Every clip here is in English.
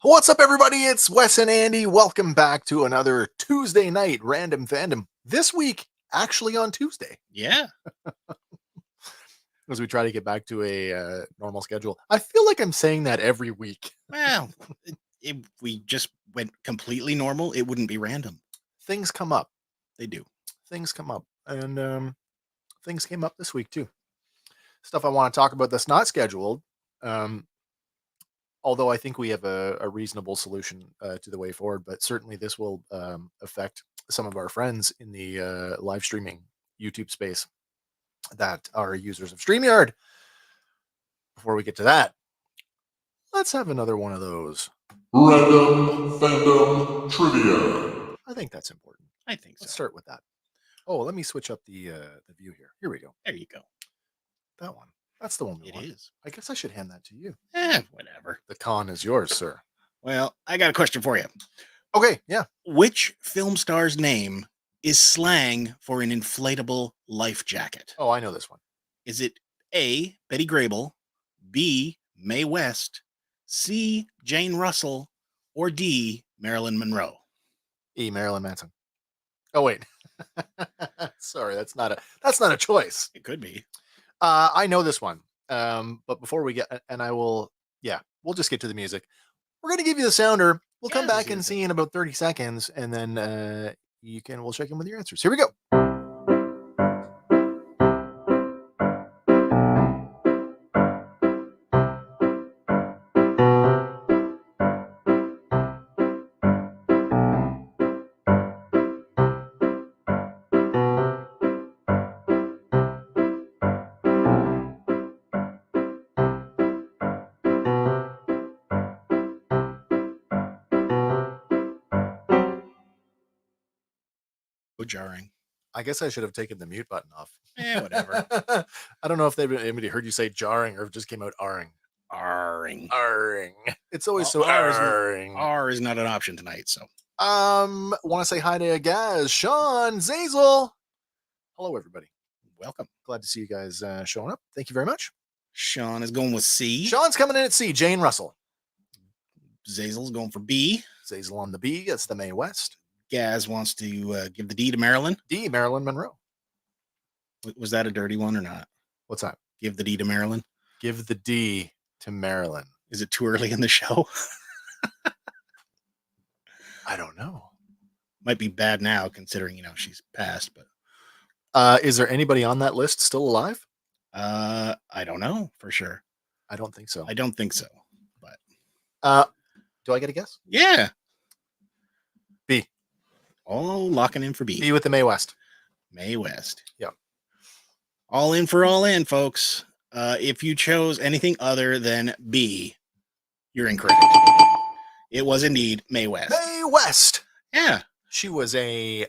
What's up, everybody? It's Wes and Andy. Welcome back to another Tuesday night Random Fandom. This week, actually on Tuesday. Yeah. As we try to get back to a normal schedule. I feel like I'm saying that every week. Well, if we just went completely normal, it wouldn't be random. Things come up. They do. Things come up. And things came up this week, too. Stuff I want to talk about that's not scheduled. Although I think we have a reasonable solution to the way forward, but certainly this will affect some of our friends in the live streaming YouTube space that are users of StreamYard. Before we get to that, let's have another one of those. Random Fandom Trivia. I think that's important. I think so. Let's start with that. Oh, let me switch up the view here. Here we go. There you go. That one. That's the one we It want. is. I guess I should hand that to you. Whatever. The con is yours, sir. Well, I got a question for you. Okay, yeah. Which film star's name is slang for an inflatable life jacket? Oh, I know this one. Is it A, Betty Grable, B, Mae West, C, Jane Russell, or D, Marilyn Monroe? E, Marilyn Manson. Oh, wait. Sorry, that's not a choice. It could be. I know this one. But before we get, and I will, we'll just get to the music. We're going to give you the sounder. We'll come back and see in about 30 seconds, and then we'll check in with your answers. Here we go. Jarring. I guess I should have taken the mute button off. Whatever. I don't know if anybody heard you say jarring or if it just came out arring. Arring. Arring. It's always so arring. R is not an option tonight, so. Want to say hi to Gaz, Sean, Zazel. Hello, everybody. Welcome. Glad to see you guys showing up. Thank you very much. Sean is going with C. Sean's coming in at C. Jane Russell. Zazel's going for B. Zazel on the B. That's the Mae West. Gaz wants to give the D to Marilyn. D, Marilyn Monroe. Was that a dirty one or not? What's that? Give the D to Marilyn. Give the D to Marilyn. Is it too early in the show? I don't know. Might be bad now considering, she's passed, but. Is there anybody on that list still alive? I don't know for sure. I don't think so. I don't think so, but. Do I get a guess? Yeah. B. Oh, locking in for B. B with the Mae West. Mae West. Yep. All in for all in, folks. If you chose anything other than B, you're incorrect. It was indeed Mae West. Mae West. Yeah. She was a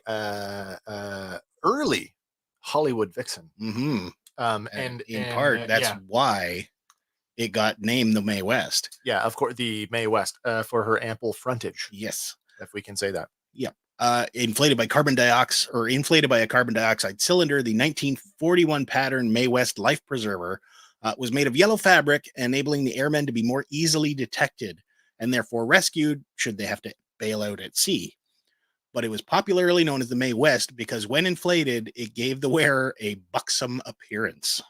early Hollywood vixen. Mm-hmm. And in part, that's why it got named the Mae West. Yeah, of course, the Mae West for her ample frontage. Yes. If we can say that. Yep. Inflated by a carbon dioxide cylinder, the 1941 pattern Mae West Life Preserver was made of yellow fabric, enabling the airmen to be more easily detected and therefore rescued should they have to bail out at sea. But it was popularly known as the Mae West because when inflated, it gave the wearer a buxom appearance.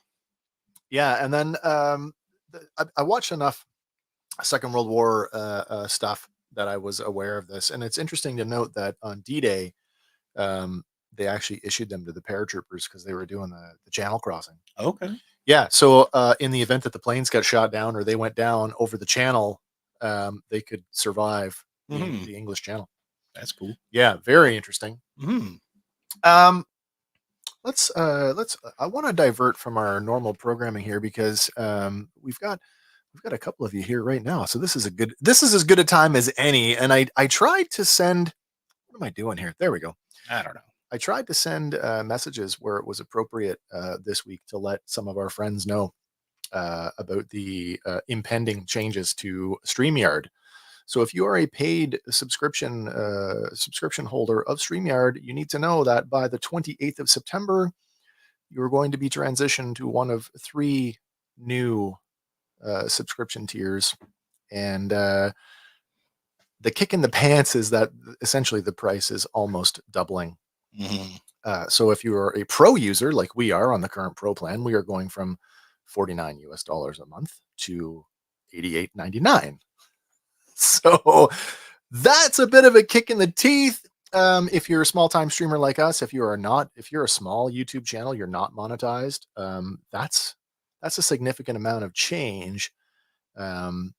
Yeah, and then I watched enough Second World War stuff that I was aware of this. And it's interesting to note that on D-Day, they actually issued them to the paratroopers because they were doing the channel crossing. Okay. Yeah. So in the event that the planes got shot down or they went down over the channel, they could survive the English Channel. That's cool. Yeah, very interesting. Mm. Let's I want to divert from our normal programming here because we've got a couple of you here right now. So this is as good a time as any. And I tried to send, what am I doing here? There we go. I don't know. I tried to send messages where it was appropriate this week to let some of our friends know about the impending changes to StreamYard. So if you are a paid subscription holder of StreamYard, you need to know that by the 28th of September, you're going to be transitioned to one of 3 new subscription tiers. And the kick in the pants is that essentially the price is almost doubling. So if you are a pro user like we are on the current pro plan, we are going from $49 a month to $88.99. So that's a bit of a kick in the teeth. If you're a small time streamer like us, if you're a small YouTube channel, you're not monetized. That's a significant amount of change. So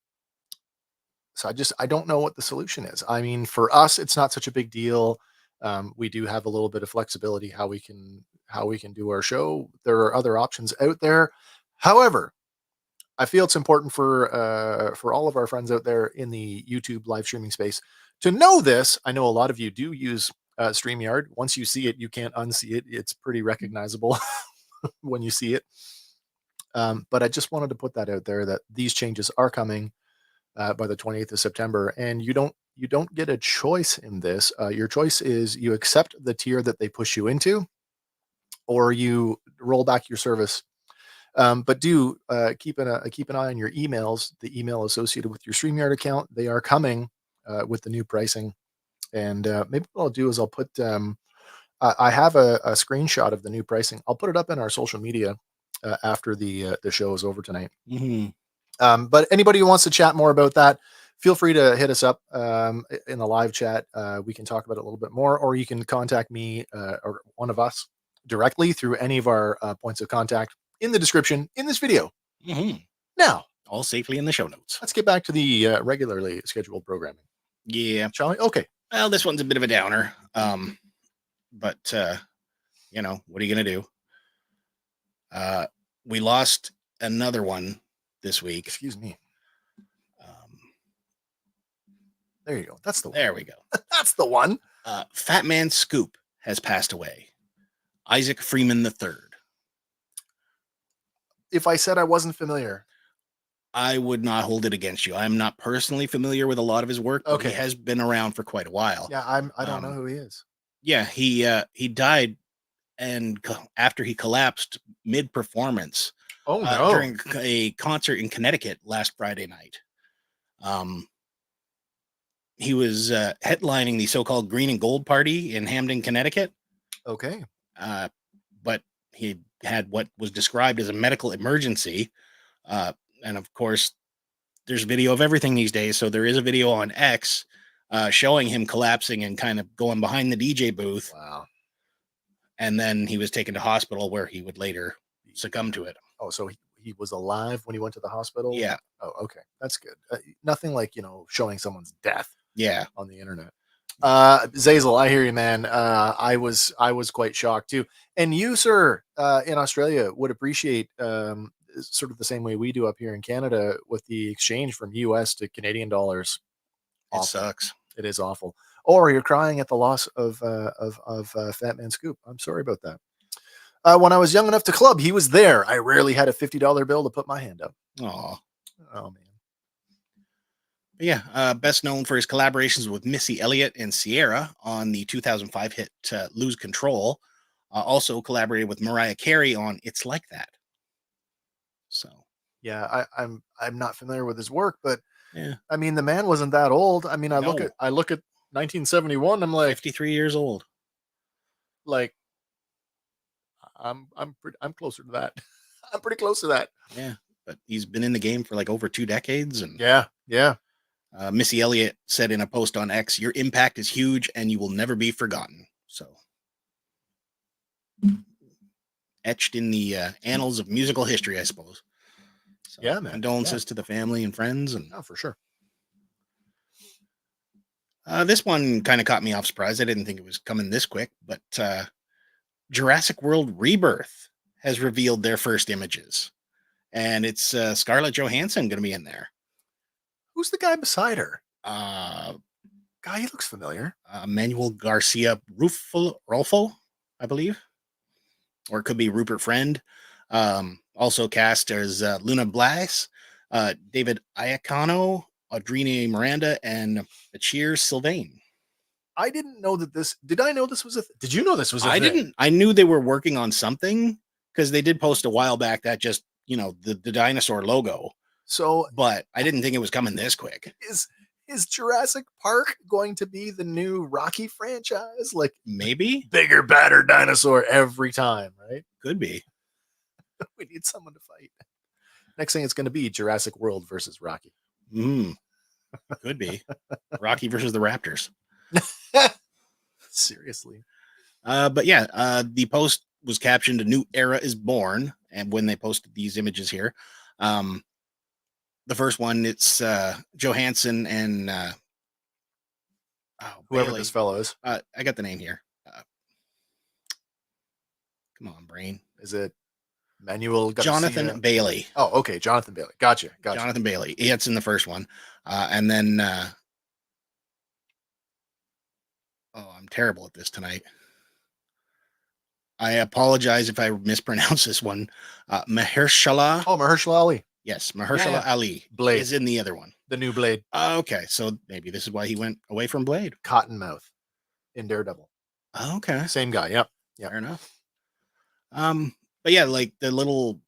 I don't know what the solution is. I mean, for us, it's not such a big deal. We do have a little bit of flexibility how we can do our show. There are other options out there. However, I feel it's important for all of our friends out there in the YouTube live streaming space to know this. I know a lot of you do use StreamYard. Once you see it, you can't unsee it. It's pretty recognizable when you see it. But I just wanted to put that out there that these changes are coming by the 28th of September, and you don't get a choice in this. Your choice is you accept the tier that they push you into, or you roll back your service. But do keep an eye on your emails, the email associated with your StreamYard account. They are coming with the new pricing. And maybe what I'll do is I'll put, I have a screenshot of the new pricing. I'll put it up in our social media after the show is over tonight. But anybody who wants to chat more about that, feel free to hit us up in the live chat. We can talk about it a little bit more, or you can contact me or one of us directly through any of our points of contact in the description in this video. Now, all safely in the show notes. Let's get back to the regularly scheduled programming. Yeah. Shall we? Okay. Well, this one's a bit of a downer. But what are you going to do? We lost another one this week. Excuse me. There you go. That's the one. There we go. That's the one. Fat Man Scoop has passed away. Isaac Freeman III. If I said I wasn't familiar, I would not hold it against you. I'm not personally familiar with a lot of his work, but he has been around for quite a while. Yeah, I don't know who he is. Yeah, he died, and after he collapsed mid-performance. Oh no! During a concert in Connecticut last Friday night. He was headlining the so-called Green and Gold Party in Hamden, Connecticut. Okay. But he had what was described as a medical emergency. And of course, there's video of everything these days. So there is a video on X showing him collapsing and kind of going behind the DJ booth. Wow. And then he was taken to hospital where he would later succumb to it. Oh, so he was alive when he went to the hospital? Yeah. Oh, okay. That's good. Nothing like, showing someone's death. Yeah. On the internet. Zazel, I hear you, man. I was quite shocked too. And you, sir, in Australia would appreciate sort of the same way we do up here in Canada with the exchange from US to Canadian dollars. It sucks. It is awful. Or you're crying at the loss of Fat Man Scoop. I'm sorry about that. When I was young enough to club, he was there. I rarely had a $50 bill to put my hand up. Oh man. Yeah, best known for his collaborations with Missy Elliott and Sierra on the 2005 hit Lose Control. Also collaborated with Mariah Carey on It's Like That. So yeah, I'm not familiar with his work, but yeah, I mean the man wasn't that old. I mean, I look at 1971. I'm like 53 years old. Like I'm closer to that. I'm pretty close to that. Yeah, but he's been in the game for like over 2 decades, and yeah. Missy Elliott said in a post on X, "Your impact is huge, and you will never be forgotten." So, etched in the annals of musical history, I suppose. So, yeah, man. Condolences to the family and friends, and for sure. This one kind of caught me off surprise. I didn't think it was coming this quick, but Jurassic World Rebirth has revealed their first images, and it's Scarlett Johansson going to be in there. Who's the guy beside her? Uh, Guy, he looks familiar. Manuel Garcia Rolfo, I believe, or it could be Rupert Friend. Also cast as Luna Blas, David Iacano, Audrina Miranda, and Bashir Sylvain. I didn't know that this. Did I know this was a? Did you know this was a? I thing? didn't. I knew they were working on something because they did post a while back that just the dinosaur logo. So, but I didn't think it was coming this quick. Is Jurassic Park going to be the new Rocky franchise? Like maybe bigger, badder dinosaur every time, right? Could be. We need someone to fight. Next thing it's going to be Jurassic World versus Rocky. Could be Rocky versus the Raptors. Seriously. But yeah, the post was captioned "A new era is born," and when they posted these images here, the first one, it's Johansson and whoever Bailey. this fellow is. I got the name here. Come on, brain. Is it Manuel Garcia? Jonathan Bailey? Oh, okay, Jonathan Bailey. Gotcha. Jonathan Bailey. It's in the first one, and then I'm terrible at this tonight. I apologize if I mispronounce this one. Mahershala. Oh, Mahershala Ali. Yes, Mahershala Ali Blade is in the other one. The new Blade. Okay, so maybe this is why he went away from Blade. Cottonmouth in Daredevil. Okay, same guy. Yep. Fair enough. But yeah, like the little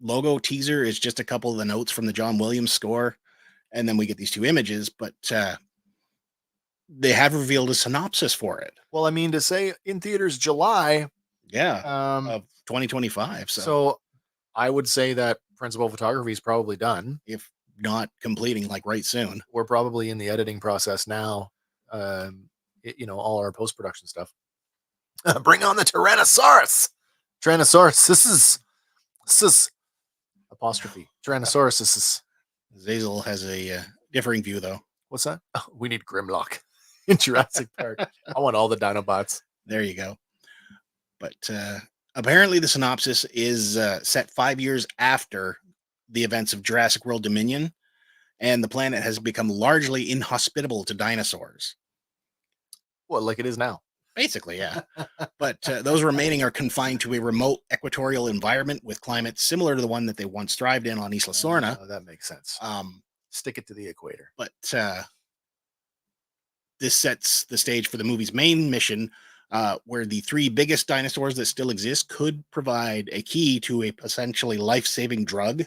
logo teaser is just a couple of the notes from the John Williams score, and then we get these two images. But they have revealed a synopsis for it. Well, I mean, to say in theaters July, of 2025. So I would say that principal photography is probably done, if not completing like right soon. We're probably in the editing process now. All our post-production stuff. Bring on the Tyrannosaurus. This is apostrophe. Tyrannosaurus. This is. Zazel has a differing view, though. What's that? Oh, we need Grimlock in Jurassic Park. I want all the Dinobots. There you go. But apparently the synopsis is set 5 years after the events of Jurassic World Dominion, and the planet has become largely inhospitable to dinosaurs. Well, like it is now. Basically, yeah. But those remaining are confined to a remote equatorial environment with climate similar to the one that they once thrived in on Isla Sorna. That makes sense. Stick it to the equator. But this sets the stage for the movie's main mission, where the three biggest dinosaurs that still exist could provide a key to a potentially life-saving drug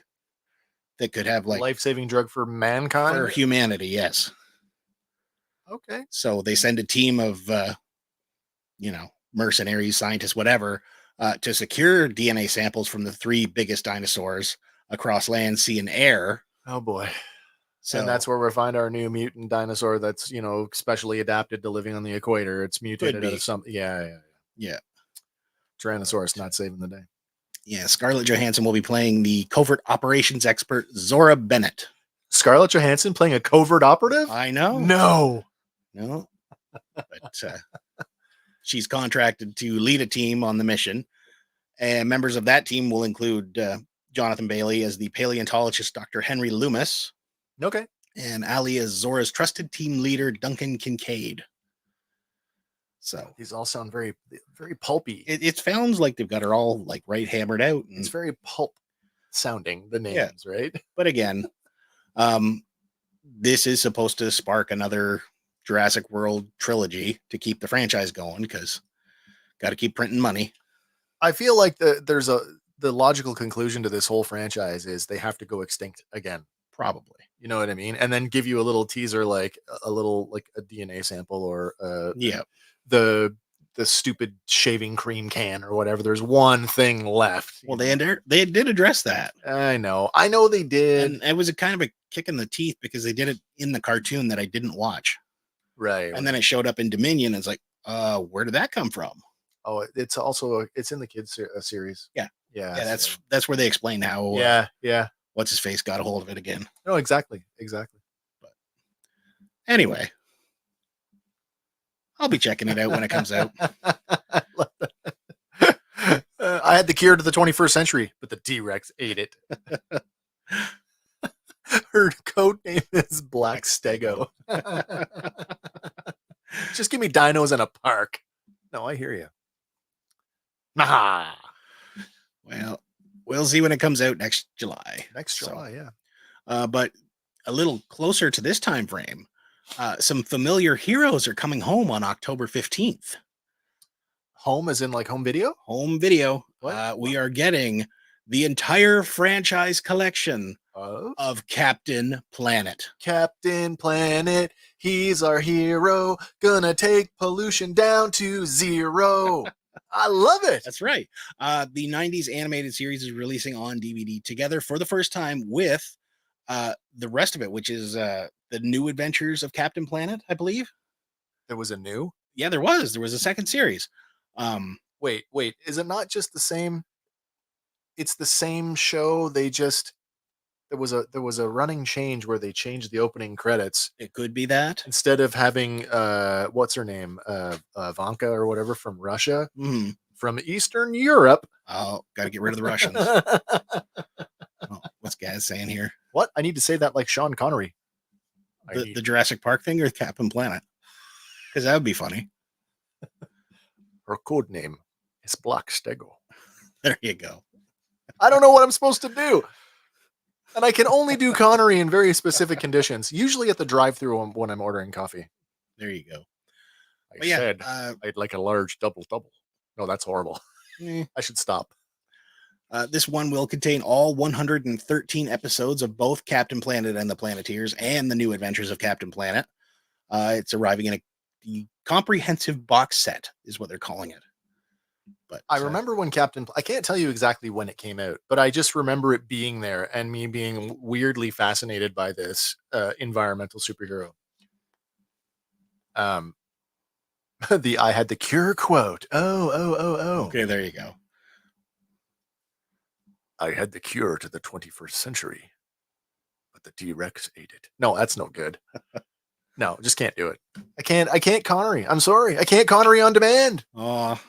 that could have like life-saving drug for mankind, for humanity. Yes. Okay. So they send a team of, mercenaries, scientists, whatever, to secure DNA samples from the three biggest dinosaurs across land, sea, and air. Oh boy. So, and that's where we'll find our new mutant dinosaur that's, specially adapted to living on the equator. It's mutated out of something. Yeah. Tyrannosaurus not saving the day. Yeah, Scarlett Johansson will be playing the covert operations expert Zora Bennett. Scarlett Johansson playing a covert operative? I know. No. But she's contracted to lead a team on the mission. And members of that team will include Jonathan Bailey as the paleontologist Dr. Henry Loomis. Okay. And Ali as Zora's trusted team leader, Duncan Kincaid. So these all sound very, very pulpy. It sounds like they've got her all like right hammered out. It's very pulp sounding, the names, right? But again, this is supposed to spark another Jurassic World trilogy to keep the franchise going, because got to keep printing money. I feel like the logical conclusion to this whole franchise is they have to go extinct again. Probably. You know what I mean? And then give you a little teaser, like a DNA sample or the stupid shaving cream can or whatever. There's one thing left. Well, they did address that. I know they did. And it was a kind of a kick in the teeth because they did it in the cartoon that I didn't watch. Right. And then it showed up in Dominion. And it's like, where did that come from? Oh, it's also it's in the kids series. Yeah. So. That's where they explain how. What's his face got a hold of it again. No, exactly. But anyway, I'll be checking it out when it comes out. I love that. I had the cure to the 21st century, but the T-Rex ate it. Her code name is Black Stego. Just give me dinos in a park. No, I hear you. Nah. Well, we'll see when it comes out next July. Next July, yeah. But a little closer to this time frame, some familiar heroes are coming home on October 15th. Home as in like home video? Home video. What? We are getting the entire franchise collection of Captain Planet. Captain Planet, he's our hero. Gonna take pollution down to zero. I love it. That's right. The 90s animated series is releasing on DVD together for the first time with the rest of it, which is the New Adventures of Captain Planet, I believe. There was a new? Yeah, there was. There was a second series. Wait. Is it not just the same? It's the same show. They just there was a running change where they changed the opening credits. It could be that Instead of having what's her name, Vanka or whatever from Russia, from Eastern Europe. Oh, got to get rid of the Russians. What's Gaz saying here? What? I need to say that like Sean Connery. The Jurassic Park thing or Captain Planet? Because that would be funny. Her code name is Black Stego. There you go. I don't know what I'm supposed to do. And I can only do Connery in very specific conditions, usually at the drive-thru when I'm ordering coffee. There you go. I said I'd like a large double. No, that's horrible. I should stop. This one will contain all 113 episodes of both Captain Planet and the Planeteers and the New Adventures of Captain Planet. It's arriving in the comprehensive box set is what they're calling it. But I remember when I can't tell you exactly when it came out, but I just remember it being there and me being weirdly fascinated by this environmental superhero. I had the cure quote. Oh. Okay, there you go. I had the cure to the 21st century, but the T-Rex ate it. No, that's no good. No, just can't do it. I can't Connery. I'm sorry. I can't Connery on demand. Oh,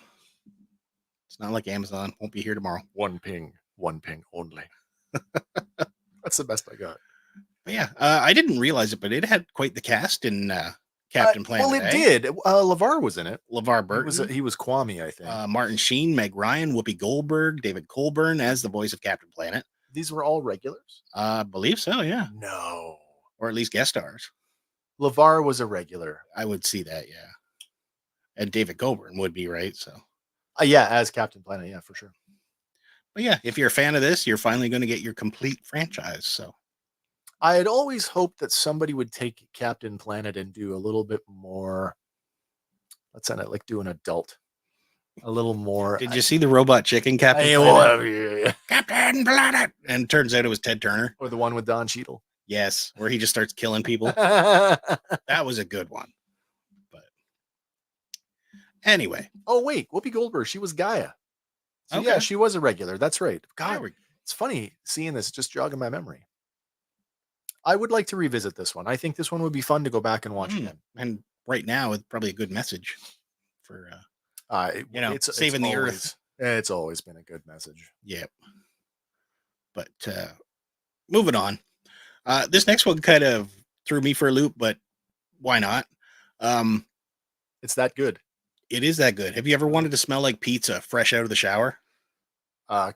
it's not like Amazon. Won't be here tomorrow. One ping only. That's the best I got. But yeah, I didn't realize it, but it had quite the cast in Captain Planet. Well, it did. LeVar was in it. LeVar Burton. He was Kwame, I think. Martin Sheen, Meg Ryan, Whoopi Goldberg, David Colburn as the voice of Captain Planet. These were all regulars? I believe so, yeah. No. Or at least guest stars. LeVar was a regular. I would see that, yeah. And David Colburn would be, right? So. Yeah, as Captain Planet, yeah, for sure. But yeah, if you're a fan of this, you're finally going to get your complete franchise. So I had always hoped that somebody would take Captain Planet and do a little bit more. Let's end it like do an adult. A little more. Did you see the robot chicken Captain Planet? Captain Planet. And it turns out it was Ted Turner. Or the one with Don Cheadle. Yes, where he just starts killing people. That was a good one. But anyway. Oh, wait. Whoopi Goldberg. She was Gaia. So okay. Yeah, she was a regular. That's right. God, There it's funny seeing this, just jogging my memory. I would like to revisit this one. I think this one would be fun to go back and watch again. And right now, it's probably a good message for, it's saving the always, earth. It's always been a good message. Yep. But moving on. This next one kind of threw me for a loop, but why not? It's that good. It is that good. Have you ever wanted to smell like pizza fresh out of the shower?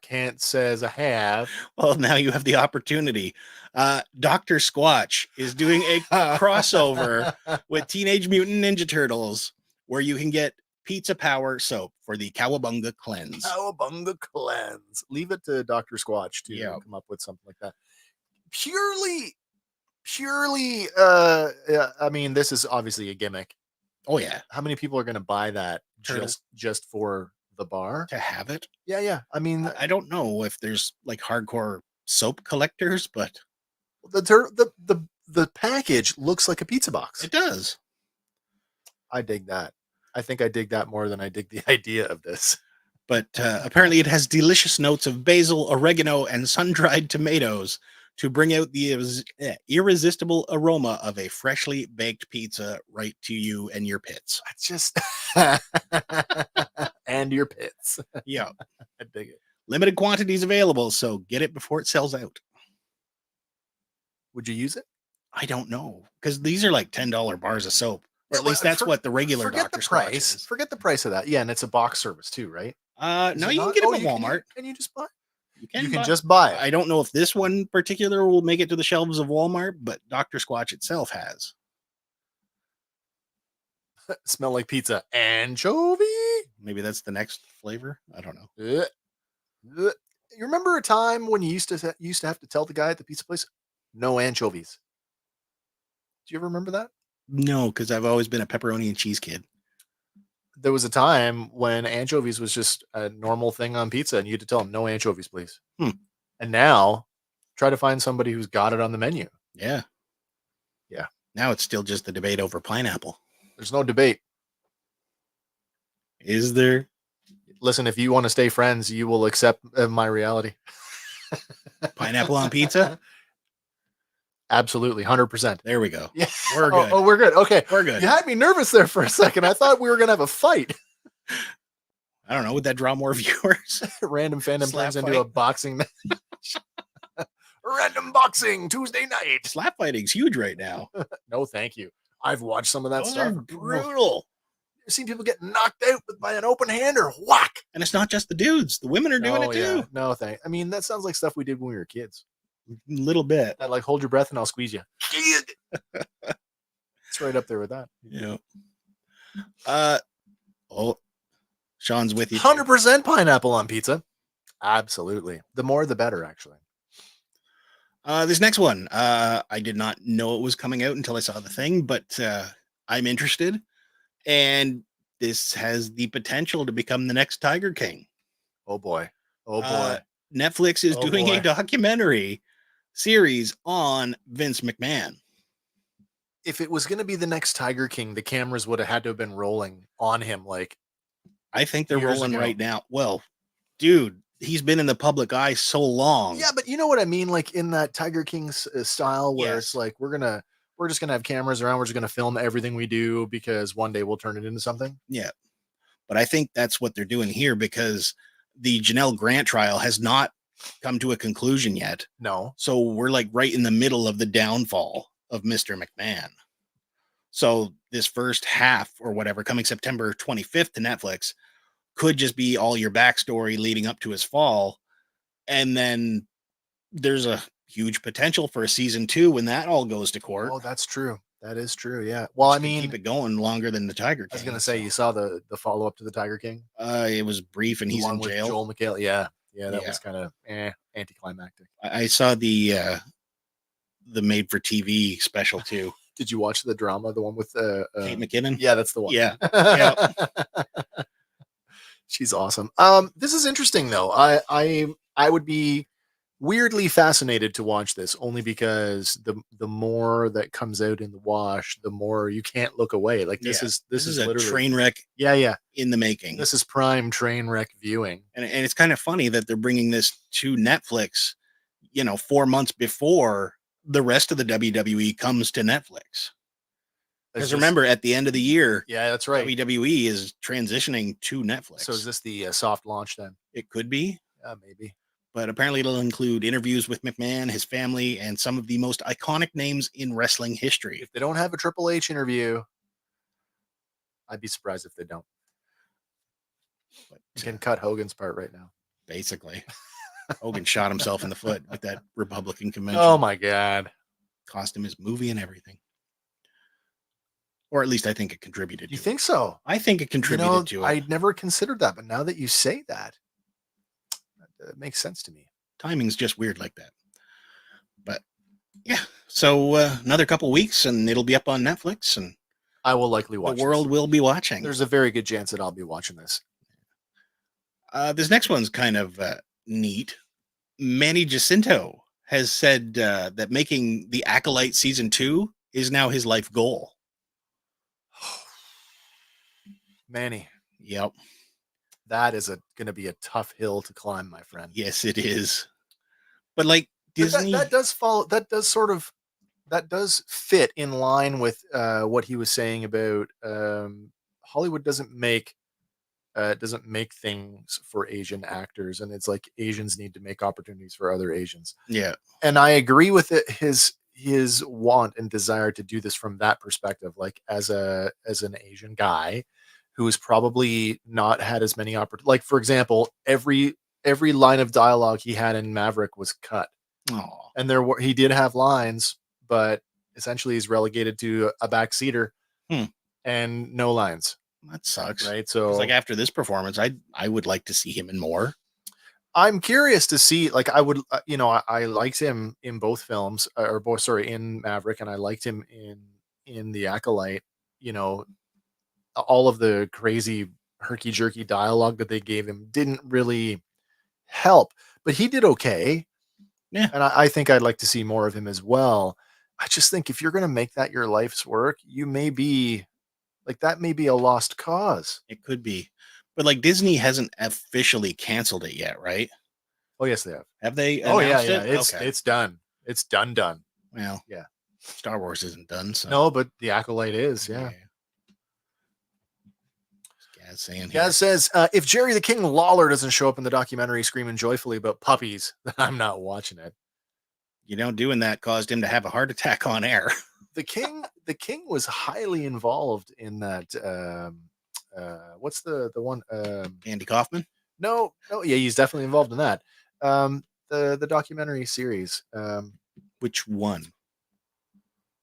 Kent says I have. Well, now you have the opportunity. Dr. Squatch is doing a crossover with Teenage Mutant Ninja Turtles where you can get pizza power soap for the Cowabunga Cleanse. Cowabunga Cleanse. Leave it to Dr. Squatch to come up with something like that. Purely, I mean, this is obviously a gimmick. Oh, yeah. How many people are going to buy that just for the bar? To have it? Yeah. I mean, I don't know if there's like hardcore soap collectors, but the package looks like a pizza box. It does. I dig that. I think I dig that more than I dig the idea of this. But apparently it has delicious notes of basil, oregano, and sun-dried tomatoes to bring out the irresistible aroma of a freshly baked pizza right to you and your pits. That's just and your pits. Yeah. I dig it. Limited quantities available, so get it before it sells out. Would you use it? I don't know, because these are like $10 bars of soap. Or Yeah, at least well, that's what the regular forget Dr. the Scotch price. is. Forget the price of that. Yeah, and it's a box service too, right? Is No, it you can not? get them Oh, at Walmart. Can you just buy? You can buy- just buy it. I don't know if this one particular will make it to the shelves of Walmart, but Dr. Squatch itself has. Smell like pizza. Anchovy. Maybe that's the next flavor. I don't know. You remember a time when you used to have to tell the guy at the pizza place, no anchovies? Do you ever remember that? No, because I've always been a pepperoni and cheese kid. There was a time when anchovies was just a normal thing on pizza, and you had to tell them, no anchovies, please. And now, try to find somebody who's got it on the menu. Yeah. Yeah. Now it's still just the debate over pineapple. There's no debate. Is there? Listen, if you want to stay friends, you will accept my reality. Pineapple on pizza? Absolutely, 100%. There we go. Yeah, We're good. Oh, we're good. Okay, We're good. You had me nervous there for a second. I thought we were gonna have a fight. I don't know. Would that draw more viewers? Random Fandom Slap turns into fight. a boxing match. Random boxing Tuesday night. Slap fighting's huge right now. No, thank you. I've watched some of that Those stuff. are brutal. You've seen people get knocked out by an open hand or whack. And it's not just the dudes. The women are doing it too. Yeah. No, thank. I mean, that sounds like stuff we did when we were kids. A little bit. That like hold your breath and I'll squeeze you. It's right up there with that. Yeah. Sean's with you. 100% pineapple on pizza. Absolutely. The more, the better, actually. This next one, I did not know it was coming out until I saw the thing, but I'm interested. And this has the potential to become the next Tiger King. Oh boy. Oh boy. Netflix is doing boy. a documentary series on Vince McMahon. If it was going to be the next Tiger King, the cameras would have had to have been rolling on him. Like, I think they're years rolling ago. right now. Well, dude, he's been in the public eye so long. yeah, but you know what I mean? Like in that Tiger King style where Yes. it's like, we're just going to have cameras around. We're just going to film everything we do because one day we'll turn it into something. Yeah. But I think that's what they're doing here because the Janelle Grant trial has not come to a conclusion yet. No. So we're like right in the middle of the downfall of Mr. McMahon. So this first half or whatever coming September 25th to Netflix could just be all your backstory leading up to his fall. And then there's a huge potential for a season 2 when that all goes to court. Oh, that's true. That is true. Yeah. Well, I Which could mean, keep it going longer than the Tiger King. I was going to say, you saw the follow up to the Tiger King. It was brief and The he's one in with jail. Joel McHale. Yeah. Yeah. That Yeah. was kind of anticlimactic. I saw the made for TV special too. Did you watch the drama? The one with Kate McKinnon. yeah, that's the one. Yeah. She's awesome. This is interesting though. I would be weirdly fascinated to watch this only because the more that comes out in the wash, the more you can't look away. Like this Yeah. is This is a literally train wreck Yeah. in the making. This is prime train wreck viewing. And it's kind of funny that they're bringing this to Netflix, 4 months before the rest of the WWE comes to Netflix. Because remember, at the end of the year, yeah, that's right. WWE is transitioning to Netflix. So is this the soft launch then? It could be, Yeah, maybe. but apparently it'll include interviews with McMahon, his family, and some of the most iconic names in wrestling history. If they don't have a Triple H interview, I'd be surprised if they don't. But, You can cut Hogan's part right now. basically, Hogan shot himself in the foot with that Republican convention. Oh my God. Cost him his movie and everything. Or at least I think it contributed. You to think so? I think it contributed to it. I'd never considered that, but now that you say that, it makes sense to me. Timing's just weird like that. But yeah, so another couple weeks and it'll be up on Netflix and I will likely watch the world this. will be watching. There's a very good chance that I'll be watching this. This next one's kind of neat. Manny Jacinto has said that making The Acolyte season 2 is now his life goal. Manny, Yep. that is going to be a tough hill to climb, my friend. Yes, it is. But like Disney. That does follow. That does fit in line with what he was saying about Hollywood doesn't make things for Asian actors, and it's like Asians need to make opportunities for other Asians. Yeah. And I agree with it. His want and desire to do this from that perspective, like as an Asian guy who has probably not had as many opportunities. Like for example, every line of dialogue he had in Maverick was cut, Oh, and he did have lines, but essentially he's relegated to a backseater and no lines. that sucks. Right. 'Cause, So like after this performance, I would like to see him in more. I'm curious to see, like, I would, I liked him in both films, or both, sorry, in Maverick, and I liked him in The Acolyte. You know, all of the crazy herky jerky dialogue that they gave him didn't really help, but he did okay. Yeah. And I think I'd like to see more of him as well. I just think if you're going to make that your life's work, you may be like, that may be a lost cause. It could be. But like Disney hasn't officially canceled it yet, right? Oh, yes, they have. Have they Oh, yeah, announced yeah. it? It's done. It's done. Well, Yeah. Star Wars isn't done, so No, but The Acolyte is, yeah. Gaz saying Gaz says, if Jerry the King Lawler doesn't show up in the documentary screaming joyfully about puppies, then I'm not watching it. you know, doing that caused him to have a heart attack on air. The King was highly involved in that. What's the one? Andy Kaufman? No, yeah, he's definitely involved in that. The documentary series. Which one?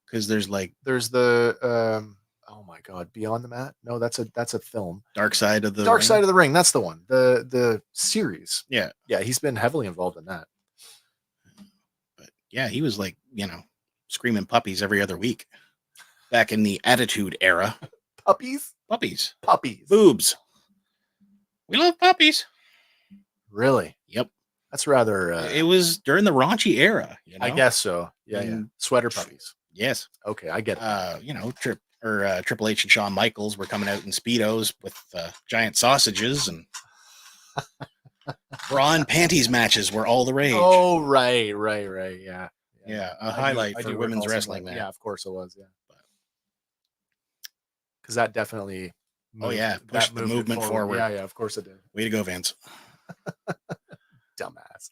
Because there's the oh my God, Beyond the Mat. No, that's a film. Dark Side of the Dark Ring. Side of the Ring. That's the one. The series. Yeah. He's been heavily involved in that. But yeah, he was like, screaming puppies every other week back in the Attitude Era. Puppies. Boobs. We love puppies. Really? Yep. That's rather. It was during the raunchy era. I guess so. Yeah. Sweater puppies. Yes. Okay, I get it. Triple H and Shawn Michaels were coming out in Speedos with giant sausages, and bra and panties matches were all the rage. Oh, right. Yeah. Yeah, a highlight for women's wrestling. Yeah, of course it was. Yeah, because that definitely. Pushed the movement forward. Yeah, of course it did. Way to go, Vince. Dumbass.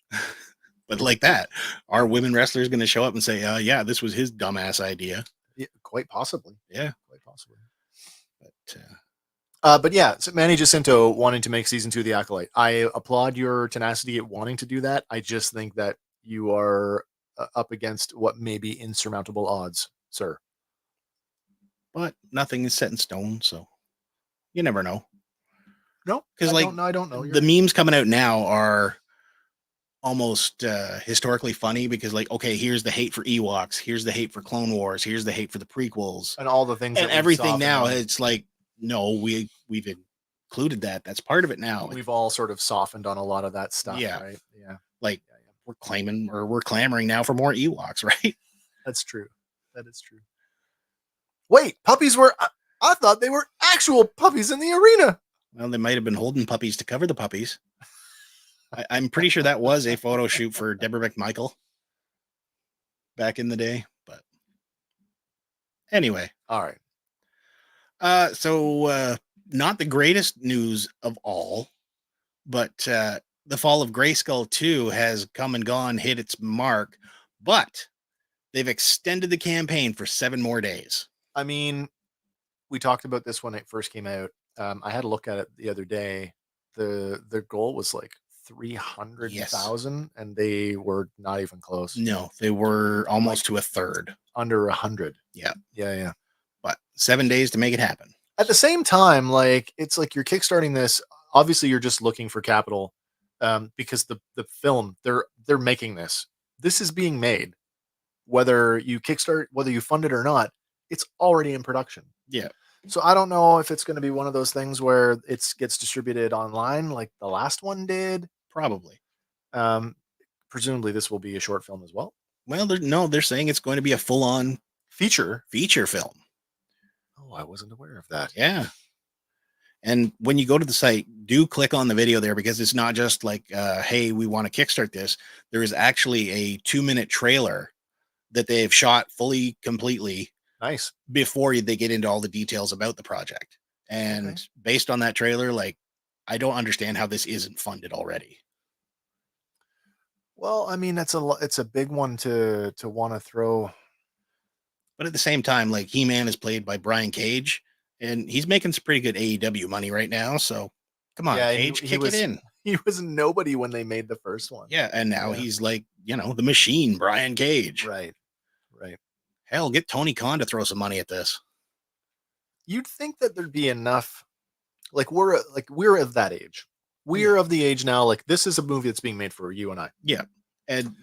But like that, are women wrestlers going to show up and say, yeah, this was his dumbass idea? Yeah, quite possibly. Yeah. Quite possibly. But yeah, so Manny Jacinto wanting to make season 2 of The Acolyte. I applaud your tenacity at wanting to do that. I just think that you are up against what may be insurmountable odds, sir. But nothing is set in stone, so you never know. No, because I don't know. The memes coming out now are almost historically funny because, like, okay, here's the hate for Ewoks, here's the hate for Clone Wars, here's the hate for the prequels, and all the things, and everything. Now it's like, no, we've included that. That's part of it now. We've all sort of softened on a lot of that stuff. Yeah. Right. Yeah. Like we're clamoring now for more Ewoks, right? That's true. That is true. Wait, puppies were. I thought they were actual puppies in the arena. Well, they might have been holding puppies to cover the puppies. I'm pretty sure that was a photo shoot for Deborah McMichael back in the day. But anyway, all right. So not the greatest news of all, but the fall of Grayskull 2 has come and gone, hit its mark, but they've extended the campaign for 7 more days. I mean, we talked about this when it first came out. I had a look at it the other day. The goal was like 300,000, and they were not even close. No, they were almost to a third. Under 100. Yeah. But 7 days to make it happen. At the same time, like, it's like you're kickstarting this. Obviously, you're just looking for capital, because the film, they're making this. This is being made. Whether you kickstart, whether you fund it or not, it's already in production. Yeah. So I don't know if it's going to be one of those things where it gets distributed online like the last one did. Probably. Presumably this will be a short film as well. Well, they're saying it's going to be a full-on feature film. Oh, I wasn't aware of that. Yeah. And when you go to the site, do click on the video there, because it's not just like, hey, we want to kickstart this. There is actually a 2-minute trailer that they have shot fully, completely Nice. before they get into all the details about the project. And Okay. based on that trailer, like, I don't understand how this isn't funded already. Well, I mean, it's a big one to want to throw. But at the same time, like, He-Man is played by Brian Cage, and he's making some pretty good AEW money right now. So come on, Yeah, and Cage, he kick it was in. he was nobody when they made the first one. Yeah, and now Yeah. he's like, the machine, Brian Cage. Right. Right. Hell, get Tony Khan to throw some money at this. You'd think that there'd be enough. We're of that age. We're of the age now. Like, this is a movie that's being made for you and I. Yeah. And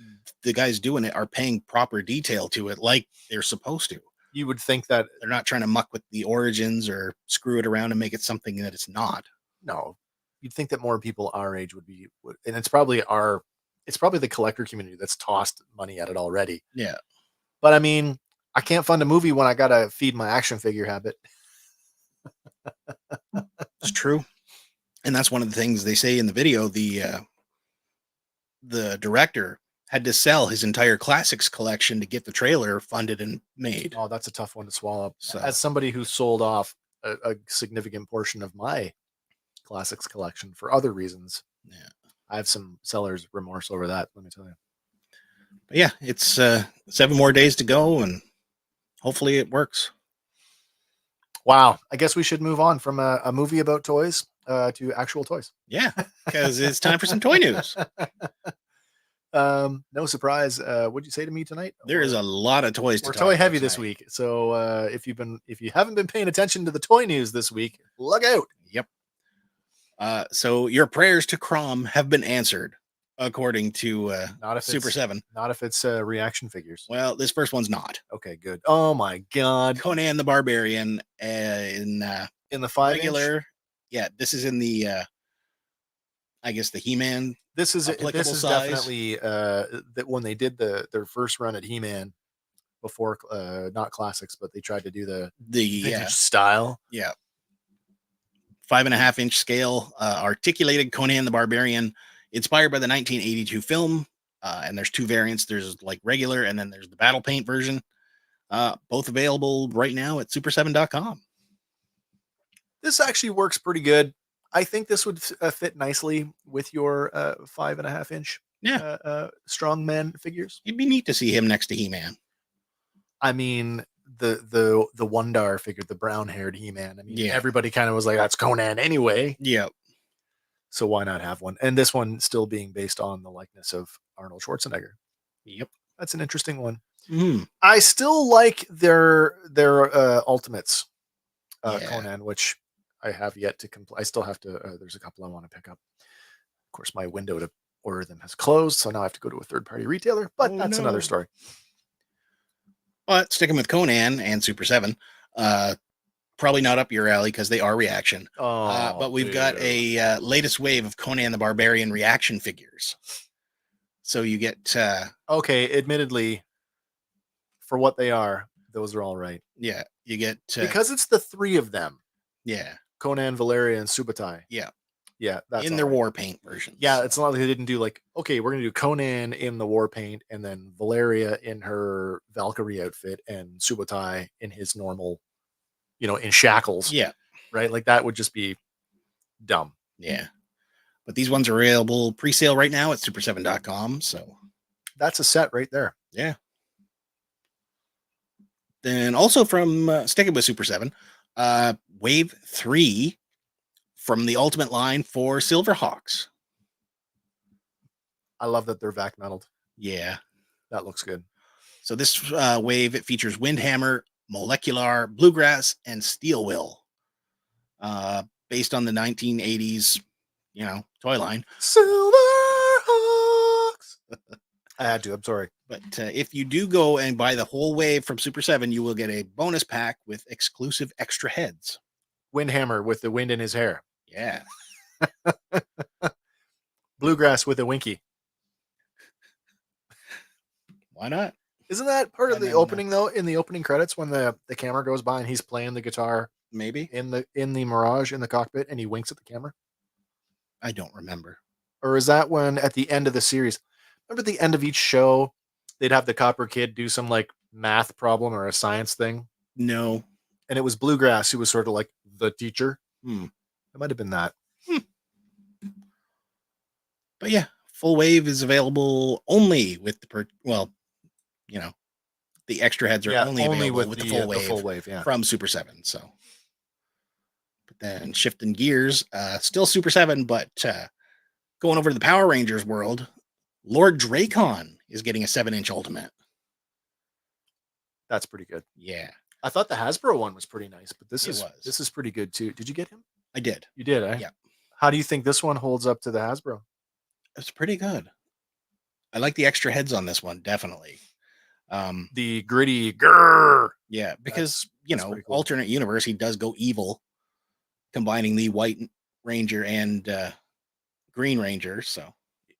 the guys doing it are paying proper detail to it, like they're supposed to. You would think that They're not trying to muck with the origins or screw it around and make it something that it's not. no, you'd think that more people our age and it's probably the collector community that's tossed money at it already. Yeah. But I mean, I can't fund a movie when I gotta feed my action figure habit. It's true. And that's one of the things they say in the video. The director had to sell his entire classics collection to get the trailer funded and made. Oh, that's a tough one to swallow. So- As somebody who sold off a significant portion of my classics collection for other reasons, Yeah. I have some seller's remorse over that, let me tell you. But yeah, it's 7 more days to go, and hopefully it works. Wow. I guess we should move on from a movie about toys to actual toys. Yeah, because it's time for some toy news. No surprise. What'd you say to me tonight? There is a lot of toys to We're talk toy about heavy this tonight. week. So if you haven't been paying attention to the toy news this week, look out. Yep. So your prayers to Crom have been answered, according to Not if Super it's 7. not if it's reaction figures. Well, this first one's not. Okay, good. Oh my god. Conan the Barbarian in In the 5 regular. Yeah, this is in the I guess the He-Man. This is applicable size. definitely that when they did their first run at He-Man before not classics, but they tried to do the vintage style. Yeah. 5.5-inch scale, articulated Conan the Barbarian, inspired by the 1982 film. And there's 2 variants. There's like regular, and then there's the battle paint version. Both available right now at super7.com. This actually works pretty good. I think this would fit nicely with your 5.5-inch strongman figures. It'd be neat to see him next to He-Man. I mean, the Wondar figure, the brown-haired He-Man. I mean, Yeah. everybody kind of was like, that's Conan anyway. Yeah. So why not have one? And this one still being based on the likeness of Arnold Schwarzenegger. Yep. That's an interesting one. Mm. I still like their Ultimates Yeah. Conan, which I have yet to complete. I still have to. There's a couple I want to pick up. Of course, my window to order them has closed, so now I have to go to a third-party retailer. But Oh, that's no. another story. But sticking with Conan and Super 7, probably not up your alley because they are reaction. Oh, But we've got a latest wave of Conan the Barbarian reaction figures. So you get, okay. Admittedly, for what they are, those are all right yeah, you get because it's the 3 of them: yeah, Conan, Valeria, and Subutai. Yeah. Yeah, that's in all their right. war paint versions. Yeah, it's not like they didn't do like, okay, we're gonna do Conan in the war paint, and then Valeria in her Valkyrie outfit, and Subutai in his normal, in shackles. Yeah, Right? Like that would just be dumb. yeah. But these ones are available pre-sale right now at super7.com. So That's a set right there. yeah. Then also from sticking with Super 7, Wave 3 from the Ultimate line for Silverhawks. I love that they're vac metaled. Yeah. That looks good. So this wave, it features Windhammer, Molecular, Bluegrass, and Steel Will. Based on the 1980s, toy line. Silverhawks. I had to. I'm sorry. But if you do go and buy the whole wave from Super 7, you will get a bonus pack with exclusive extra heads. Windhammer with the wind in his hair. Yeah. Bluegrass with a winky. Why not? Isn't that part of And the then, opening though? In the opening credits, when the camera goes by and he's playing the guitar Maybe. in the Mirage in the cockpit, and he winks at the camera? I don't remember. Or is that when at the end of the series? Remember the end of each show, they'd have the Copper Kid do some like math problem or a science thing, No. and it was Bluegrass who was sort of like the teacher. Hmm. It might have been that. But yeah, Full Wave is available only with the the extra heads are only available with the full wave yeah. from Super 7. So, but then shifting gears, still Super 7, but going over to the Power Rangers world, Lord Dracon is getting a 7-inch Ultimate. That's pretty good. Yeah, I thought the Hasbro one was pretty nice, but this It is pretty good too. Did you get him? I did. You did, eh? Yeah. How do you think this one holds up to the Hasbro? It's pretty good. I like the extra heads on this one, definitely. The gritty grrr. Yeah, because that's pretty cool. alternate universe, he does go evil, combining the White Ranger and Green Ranger. So,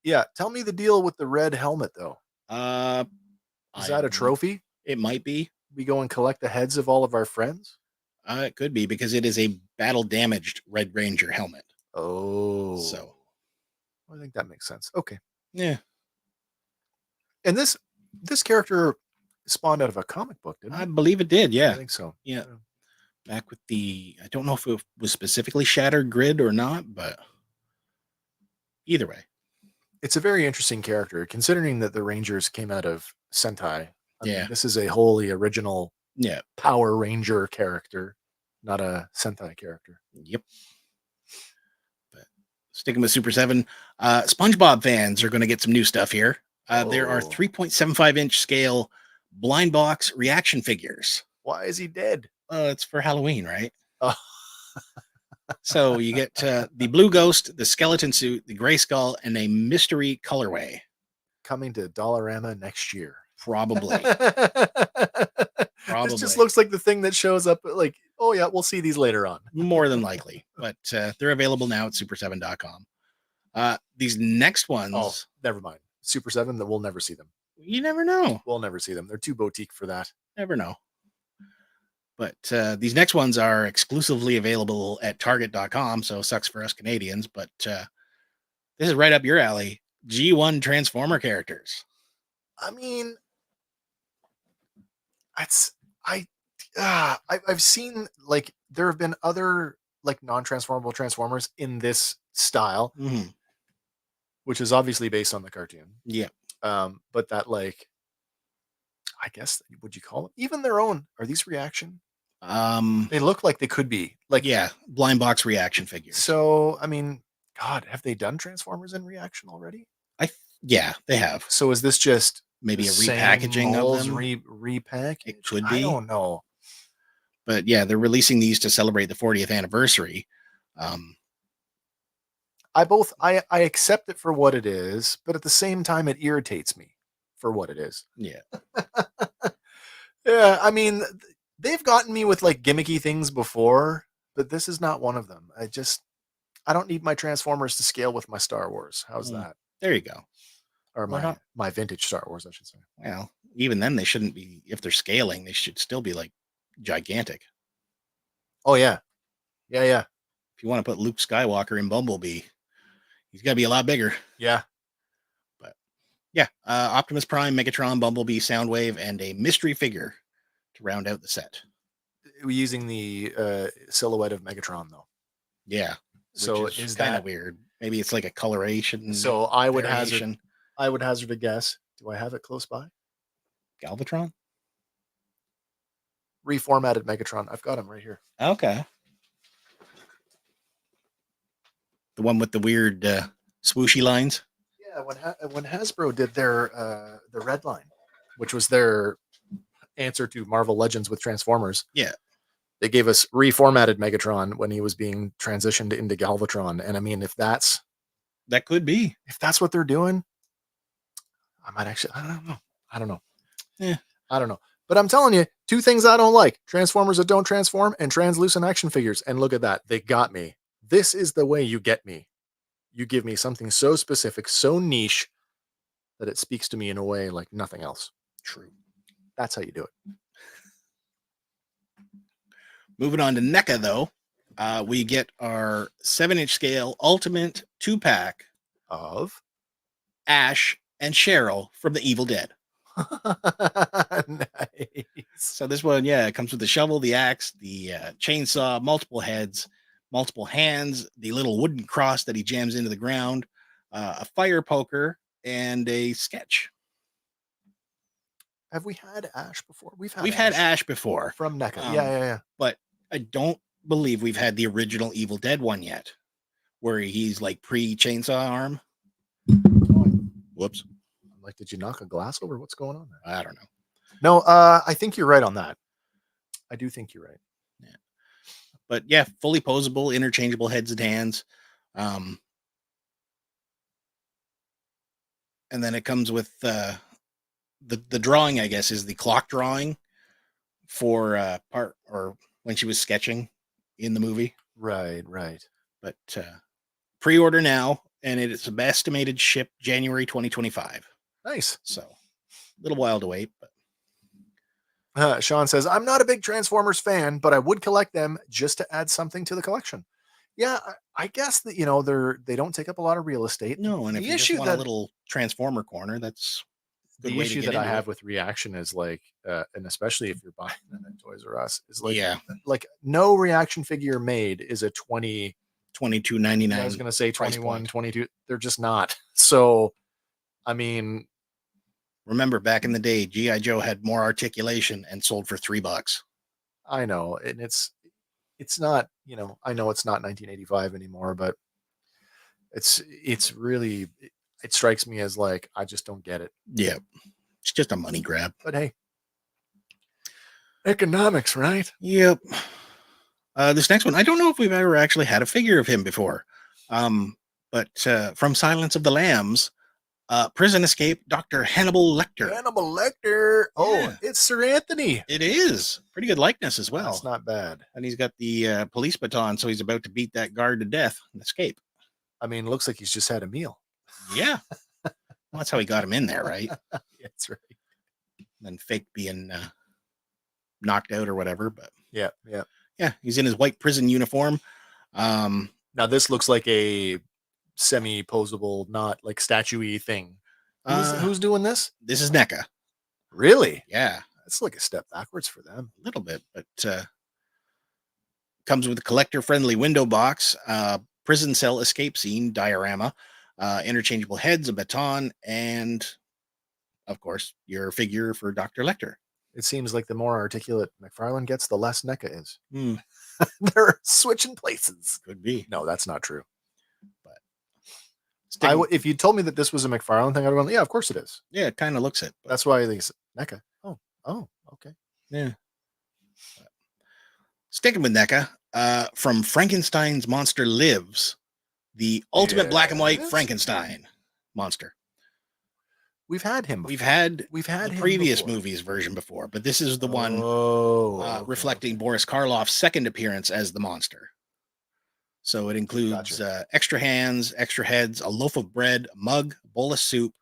Yeah, tell me the deal with the red helmet though. Is that a trophy? It might be. We go and collect the heads of all of our friends? It could be because it is a battle damaged Red Ranger helmet. Oh. So, I think that makes sense. Okay. yeah. And this character spawned out of a comic book, didn't I it? believe it did. Yeah. I think so. Yeah. Back with I don't know if it was specifically Shattered Grid or not, but either way. It's a very interesting character, considering that the Rangers came out of Sentai. I mean, Yeah. this is a wholly original Yeah. Power Ranger character, not a Sentai character. Yep. But sticking with Super 7, SpongeBob fans are going to get some new stuff here. There are 3.75-inch scale blind box reaction figures. Why is he dead? It's for Halloween, right? Oh. So you get the Blue Ghost, the Skeleton Suit, the Grayskull, and a mystery colorway. Coming to Dollarama next year. Probably. This just looks like the thing that shows up like, oh yeah, we'll see these later on. More than likely. But they're available now at super7.com. These next ones. Oh, never mind. Super 7, that we'll never see them. You never know. We'll never see them. They're too boutique for that. Never know. But these next ones are exclusively available at target.com, so sucks for us Canadians. But this is right up your alley. G1 Transformer characters. I mean, I've seen, like, there have been other like non-transformable Transformers in this style, which is obviously based on the cartoon. Yeah. But that, like, I guess, would you call them even their own? Are these reaction? They look like they could be, like, yeah, blind box reaction figures. So, I mean, God, have they done Transformers in reaction already? Yeah, they have. So is this just maybe a repackaging of them? Repackage? It could be. I don't know. But yeah, they're releasing these to celebrate the 40th anniversary. I accept it for what it is, but at the same time, it irritates me for what it is. Yeah. Yeah, I mean, they've gotten me with like gimmicky things before, but this is not one of them. I don't need my Transformers to scale with my Star Wars. How's that? There you go. Or my vintage Star Wars, I should say. Well, even then, they shouldn't be, if they're scaling, they should still be like gigantic. Oh, yeah. Yeah. If you want to put Luke Skywalker in Bumblebee, he's got to be a lot bigger. Yeah. But yeah, Optimus Prime, Megatron, Bumblebee, Soundwave, and a mystery figure to round out the set. We're using the silhouette of Megatron, though. Yeah. So is kind of weird. Maybe it's like a coloration. So I would hazard a guess. Do I have it close by? Galvatron? Reformatted Megatron. I've got him right here. Okay. The one with the weird swooshy lines? Yeah, when Hasbro did their the Red Line, which was their answer to Marvel Legends with Transformers. Yeah. They gave us reformatted Megatron when he was being transitioned into Galvatron. And I mean, that could be. If that's what they're doing, I might actually, I don't know. Yeah. I don't know. But I'm telling you, two things I don't like: Transformers that don't transform and translucent action figures. And look at that. They got me. This is the way you get me. You give me something so specific, so niche, that it speaks to me in a way like nothing else. True. That's how you do it. Moving on to NECA, though, we get our 7-inch scale Ultimate 2-pack Of Ash and Cheryl from the Evil Dead. nice. So this one, yeah, it comes with the shovel, the axe, the chainsaw, multiple heads, multiple hands, the little wooden cross that he jams into the ground, a fire poker, and a sketch. Have we had Ash before? We've had Ash before from NECA. Um, Yeah. but I don't believe we've had the original Evil Dead one yet, where he's like pre-chainsaw arm. Whoops. I'm like, did you knock a glass over? What's going on there? I don't know. No, I think you're right on that. I do think you're right. Yeah. But yeah, fully posable, interchangeable heads and hands. And then it comes with the drawing, I guess, is the clock drawing for part or when she was sketching in the movie. Right. But pre-order now, and it's an estimated ship January 2025. Nice. So a little while to wait, but Sean says, I'm not a big Transformers fan, but I would collect them just to add something to the collection. Yeah, I guess that, they don't take up a lot of real estate. no, and if The you just issue want a that- little Transformer corner, that's a good The way to issue get that I into have it. with Reaction is like, and especially if you're buying them at Toys R Us, is like, Yeah, no Reaction figure made is a 20. $22.99. I was going to say price 21, point. 22. They're just not. So, I mean, Remember back in the day, G.I. Joe had more articulation and sold for $3. I know, and it's not, I know it's not 1985 anymore, but it's really, it strikes me as like, I just don't get it. Yeah, it's just a money grab. But hey, economics, right? Yep. This next one, I don't know if we've ever actually had a figure of him before. But from Silence of the Lambs, prison escape, Dr. Hannibal Lecter. Hannibal Lecter. Oh, Yeah. it's Sir Anthony. It is pretty good likeness as well. That's not bad. And he's got the police baton, so he's about to beat that guard to death and escape. I mean, looks like he's just had a meal. Yeah. Well, that's how he got him in there, right? That's right. And fake being knocked out or whatever. But Yeah. he's in his white prison uniform. Now this looks like a semi-posable, not like statue-y thing. Who's doing this? This is NECA. Really? Yeah. That's like a step backwards for them. A little bit, but comes with a collector-friendly window box, prison cell escape scene diorama, interchangeable heads, a baton, and of course your figure for Dr. Lecter. It seems like the more articulate McFarlane gets, the less NECA is. Hmm. They're switching places. Could be. No, that's not true. Sticking- If you told me that this was a McFarlane thing, I'd have gone, yeah, of course it is. yeah, it kind of looks it. But That's why they said NECA. Oh, okay. yeah. Sticking with NECA, from Frankenstein's Monster Lives, the ultimate black and white Yes. Frankenstein monster. We've had him before. We've had the him previous before. movie's version before, but this is the one okay. reflecting Boris Karloff's second appearance as the monster. So it includes Gotcha. extra hands, extra heads, a loaf of bread, a mug, a bowl of soup,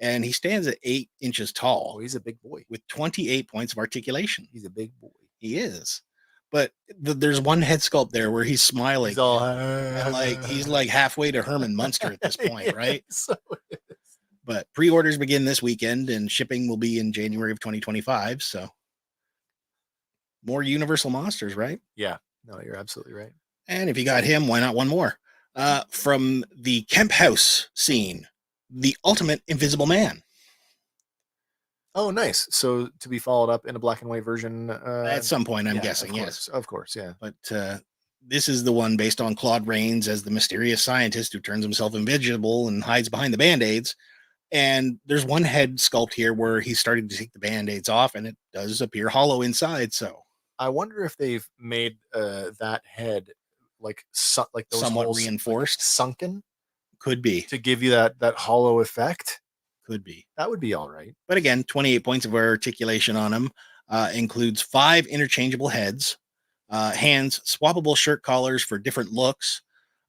and he stands at 8 inches Oh, tall he's a big boy. with 28 points of articulation. He's a big boy. He is. But there's one head sculpt there where he's smiling. He's all and he's like halfway to Herman Munster at this point, right? So But pre-orders begin this weekend and shipping will be in January of 2025. So more Universal Monsters, right? yeah, no, you're absolutely right. And if you got him, why not one more? From the Kemp House scene, the ultimate Invisible Man. Oh, nice. So to be followed up in a black and white version At some point, I'm yeah, guessing, of yes. course, of course, yeah. But this is the one based on Claude Rains as the mysterious scientist who turns himself invisible and hides behind the Band-Aids. And there's one head sculpt here where he's starting to take the Band-Aids off, and it does appear hollow inside. So I wonder if they've made that head like those somewhat holes, like, reinforced. sunken Could be. to give you that hollow effect. Could be. That would be all right. But again, 28 points of articulation on him. Includes 5 interchangeable heads, hands, swappable shirt collars for different looks,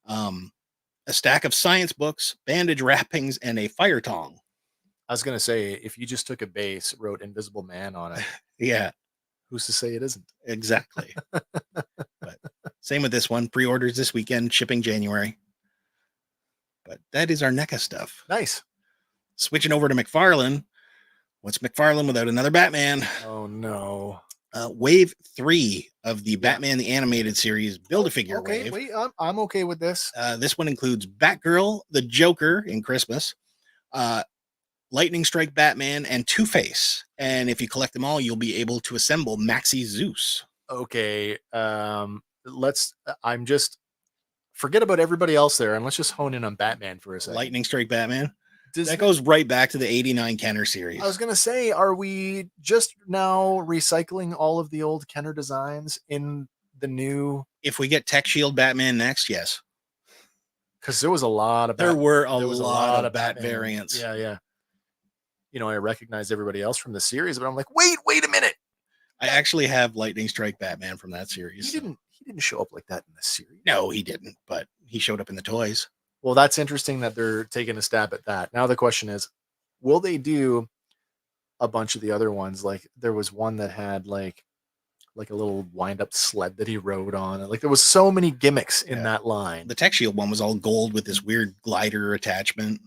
a stack of science books, bandage wrappings, and a fire tong. I was gonna say, if you just took a base, wrote Invisible Man on it, Yeah. Who's to say it isn't? Exactly. But same with this one. Pre-orders this weekend, shipping January. But that is our NECA stuff. Nice. Switching over to McFarlane. What's McFarlane without another Batman? Oh no. Wave 3 of the Batman the Animated Series Build-A-Figure Okay, wave. wait, I'm okay with this. This one includes Batgirl, the Joker in Christmas, Lightning Strike Batman, and Two-Face. And if you collect them all, you'll be able to assemble Maxi Zeus. Okay, I'm just forget about everybody else there, and let's just hone in on Batman for a second. Lightning Strike Batman. Does That goes right back to the 89 Kenner series. I was gonna say, are we just now recycling all of the old Kenner designs in the new? If we get Tech Shield Batman next, yes. Because there was a lot of There were a was lot of Bat Batman. variants. Yeah. You know, I recognized everybody else from the series, but I'm like, wait a minute. I actually have Lightning Strike Batman from that series. He didn't show up like that in the series. No, he didn't, but he showed up in the toys. Well, that's interesting that they're taking a stab at that. Now the question is, will they do a bunch of the other ones? Like there was one that had like a little wind-up sled that he rode on. Like there was so many gimmicks in that line. The Tech Shield one was all gold with this weird glider attachment.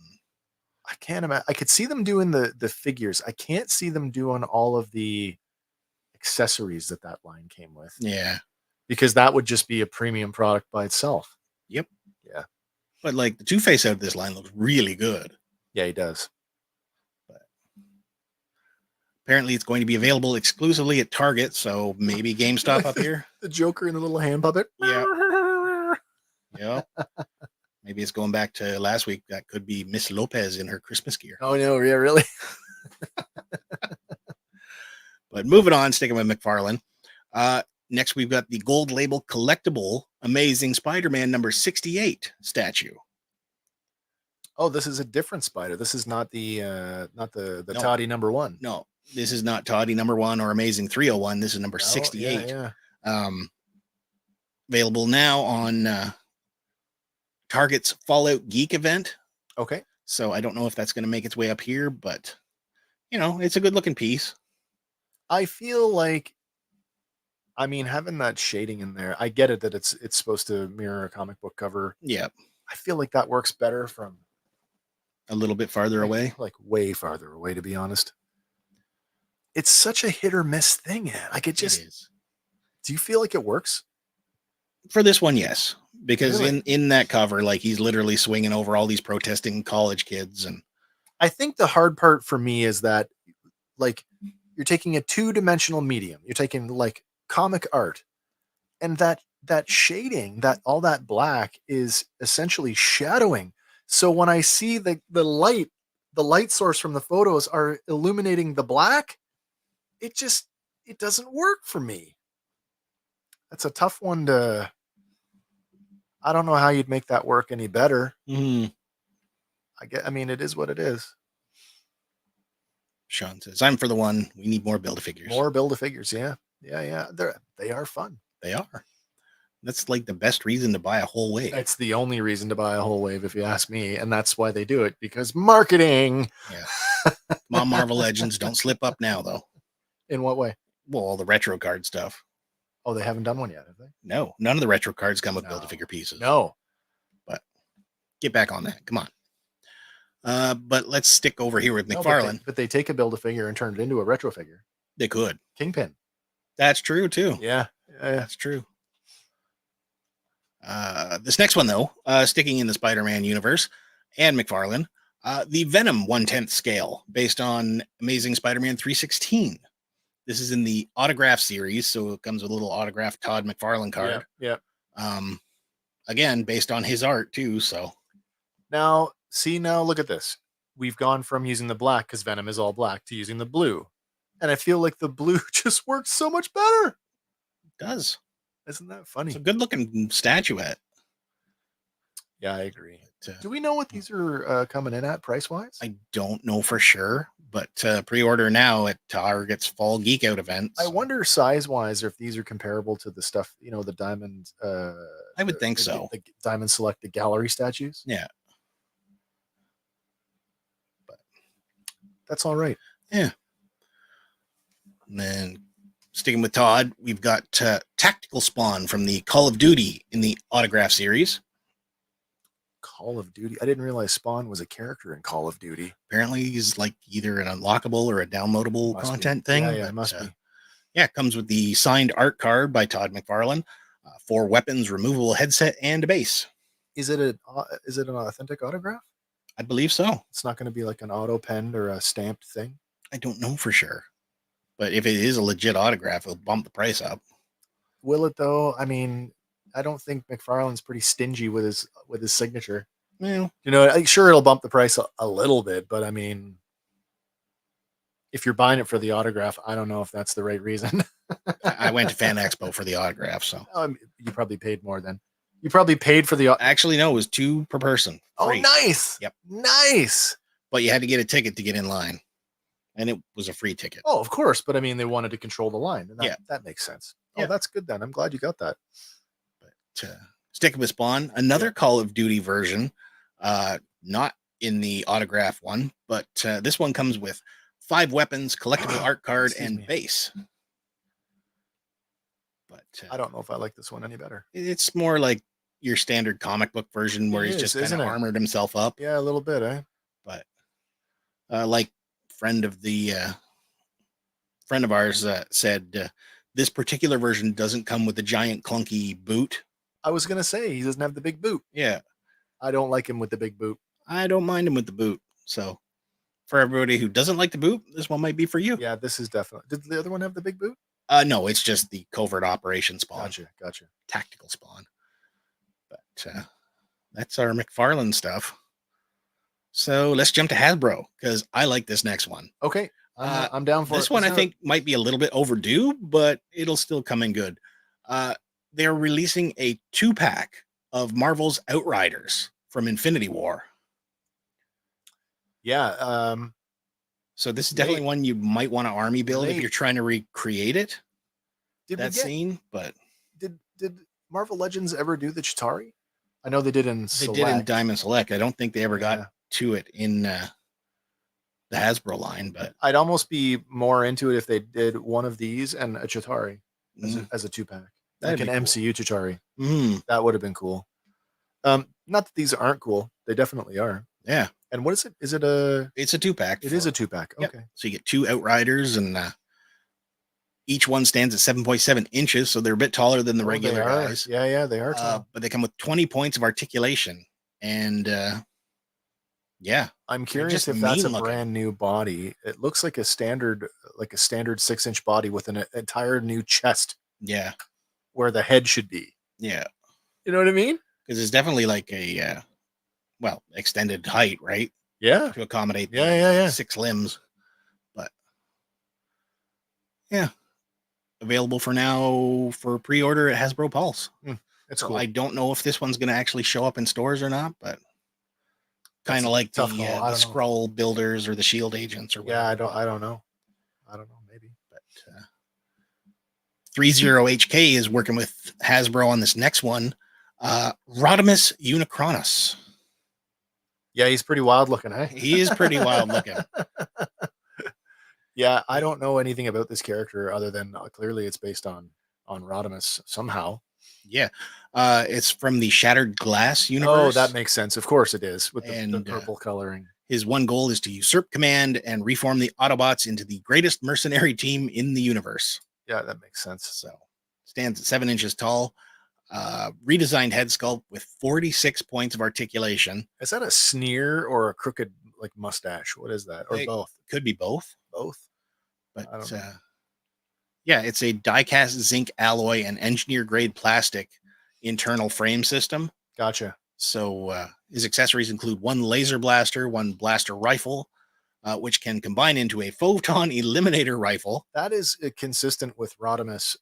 I can't imagine. I could see them doing the figures. I can't see them doing all of the accessories that line came with. Yeah. Because that would just be a premium product by itself. Yep. Yeah. But like the Two-Face out of this line looks really good. Yeah, he does. But apparently it's going to be available exclusively at Target, so maybe GameStop up here. The Joker in the little hand puppet. Yeah. Yeah. Maybe it's going back to last week. That could be Miss Lopez in her Christmas gear. Oh no, yeah, really? But moving on, sticking with McFarlane. Next, we've got the gold label collectible Amazing Spider-Man number 68 statue. Oh, this is a different spider. This is not the No. Toddy number 1. No, this is not Toddy number 1 or Amazing 301. This is number 68. Yeah. Available now on Target's Fallout Geek event. Okay. So I don't know if that's going to make its way up here, but you know, it's a good looking piece. I feel like, I mean, having that shading in there, I get it that it's supposed to mirror a comic book cover. Yeah. I feel like that works better from A little bit farther away. like way farther away, to be honest. It's such a hit or miss thing, man. Like it is. Do you feel like it works? For this one, yes. Because Really? in that cover, like he's literally swinging over all these protesting college kids. And I think the hard part for me is that, like, you're taking a 2-dimensional medium. You're taking like comic art, and that shading, that all that black is essentially shadowing. So when I see the light source from the photos are illuminating the black, it doesn't work for me. That's a tough one to. I don't know how you'd make that work any better. I mean, it is what it is. Sean says, I'm for the one. We need more Build-A-Figures. More Build-A-Figures, yeah. They are fun. They are. That's like the best reason to buy a whole wave. It's the only reason to buy a whole wave, if you ask me, and that's why they do it, because marketing. Yeah. Come on, Marvel Legends, don't slip up now, though. In what way? Well, all the retro card stuff. Oh, they haven't done one yet, have they? No, none of the retro cards come with No. Build-A-Figure pieces. No. But get back on that. Come on. But let's stick over here with No, McFarlane. but they take a Build-A-Figure and turn it into a retro figure. They could. Kingpin. That's true, too. Yeah. That's true. This next one, though, sticking in the Spider-Man universe and McFarlane, the Venom 1/10 scale based on Amazing Spider-Man 316. This is in the autograph series, so it comes with a little autographed Todd McFarlane card. Yeah. Again, based on his art, too, so. Now, look at this. We've gone from using the black, because Venom is all black, to using the blue. And I feel like the blue just works so much better. It does. Isn't that funny? It's a good-looking statuette. Yeah, I agree. Do we know what these are coming in at price-wise? I don't know for sure, but pre-order now at Target's Fall Geek Out event. I wonder size-wise if these are comparable to the stuff, the Diamond. I would think so. The Diamond Select, the gallery statues. Yeah. But that's all right. Yeah. And then sticking with Todd, we've got Tactical Spawn from the Call of Duty in the autograph series. Call of Duty. I didn't realize Spawn was a character in Call of Duty. Apparently, he's like either an unlockable or a downloadable content thing. Yeah, it must be. Yeah, it comes with the signed art card by Todd McFarlane, 4 weapons, removable headset, and a base. Is it an authentic autograph? I believe so. It's not going to be like an auto penned or a stamped thing. I don't know for sure, but if it is a legit autograph, it'll bump the price up. Will it though? I mean, I don't think McFarlane's pretty stingy with his signature. Well, you know, sure it'll bump the price a little bit, but I mean, if you're buying it for the autograph, I don't know if that's the right reason. I went to Fan Expo for the autograph, so you probably paid more then. You probably paid for the. Actually, no, it was 2 per person. Free. Oh, nice. Yep, nice. But you had to get a ticket to get in line, and it was a free ticket. Oh, of course, but I mean, they wanted to control the line, and that makes sense. Yeah. Oh, that's good then. I'm glad you got that. But sticking with Spawn, another Call of Duty version, not in the autograph one, but this one comes with 5 weapons, collectible art card, and base. But I don't know if I like this one any better. It's more like your standard comic book version where he's just kind of armored himself up. Yeah, a little bit, eh? But like friend of ours said, this particular version doesn't come with the giant clunky boot. I was gonna say he doesn't have the big boot. Yeah, I don't like him with the big boot. I don't mind him with the boot. So for everybody who doesn't like the boot, this one might be for you. Yeah, this is definitely. Did the other one have the big boot? No, it's just the covert operation Spawn. Gotcha. Tactical Spawn. But that's our McFarlane stuff. So let's jump to Hasbro because I like this next one. Okay, I'm down for this one. I think might be a little bit overdue, but it'll still come in good. They're releasing a 2-pack of Marvel's Outriders from Infinity War. Yeah. So this is definitely one you might want to army build if you're trying to recreate it. Scene, but did Marvel Legends ever do the Chitauri? I know they did in Select. They did in Diamond Select. I don't think they ever got to it in the Hasbro line, but I'd almost be more into it if they did one of these and a Chitauri as a 2-pack, like an MCU Chitauri. That would have been cool. Not that these aren't cool; they definitely are. Yeah. And what is it? Is it a? It's a 2-pack. It is a 2-pack. Okay. Yep. So you get 2 Outriders, and each one stands at 7.7 inches, so they're a bit taller than the regular guys. Yeah, they are tall. But they come with 20 points of articulation, and I'm curious if that's a brand new body. It looks like a standard 6-inch body with an entire new chest. Yeah, where the head should be. Yeah, you know what I mean? Because it's definitely like a extended height, right? Yeah, to accommodate 6 limbs. But yeah, available for now for pre-order at Hasbro Pulse. That's so cool. I don't know if this one's going to actually show up in stores or not, but kind of like the Skrull builders or the Shield agents or whatever. Yeah, I don't know. Maybe. But 30HK is working with Hasbro on this next one. Rodimus Unicronus. Yeah, he's pretty wild looking, eh? He is pretty wild looking. Yeah, I don't know anything about this character other than clearly it's based on Rodimus somehow. Yeah, it's from the Shattered Glass universe. Oh, that makes sense. Of course it is with the purple coloring. His one goal is to usurp command and reform the Autobots into the greatest mercenary team in the universe. Yeah, that makes sense. So stands at 7 inches tall. Redesigned head sculpt with 46 points of articulation. Is that a sneer or a crooked like mustache? What is that? Or both? Could be both. Both. But yeah, it's a die-cast zinc alloy and engineer-grade plastic internal frame system. Gotcha. So his accessories include 1 laser blaster, 1 blaster rifle, which can combine into a photon eliminator rifle. That is consistent with Rodimus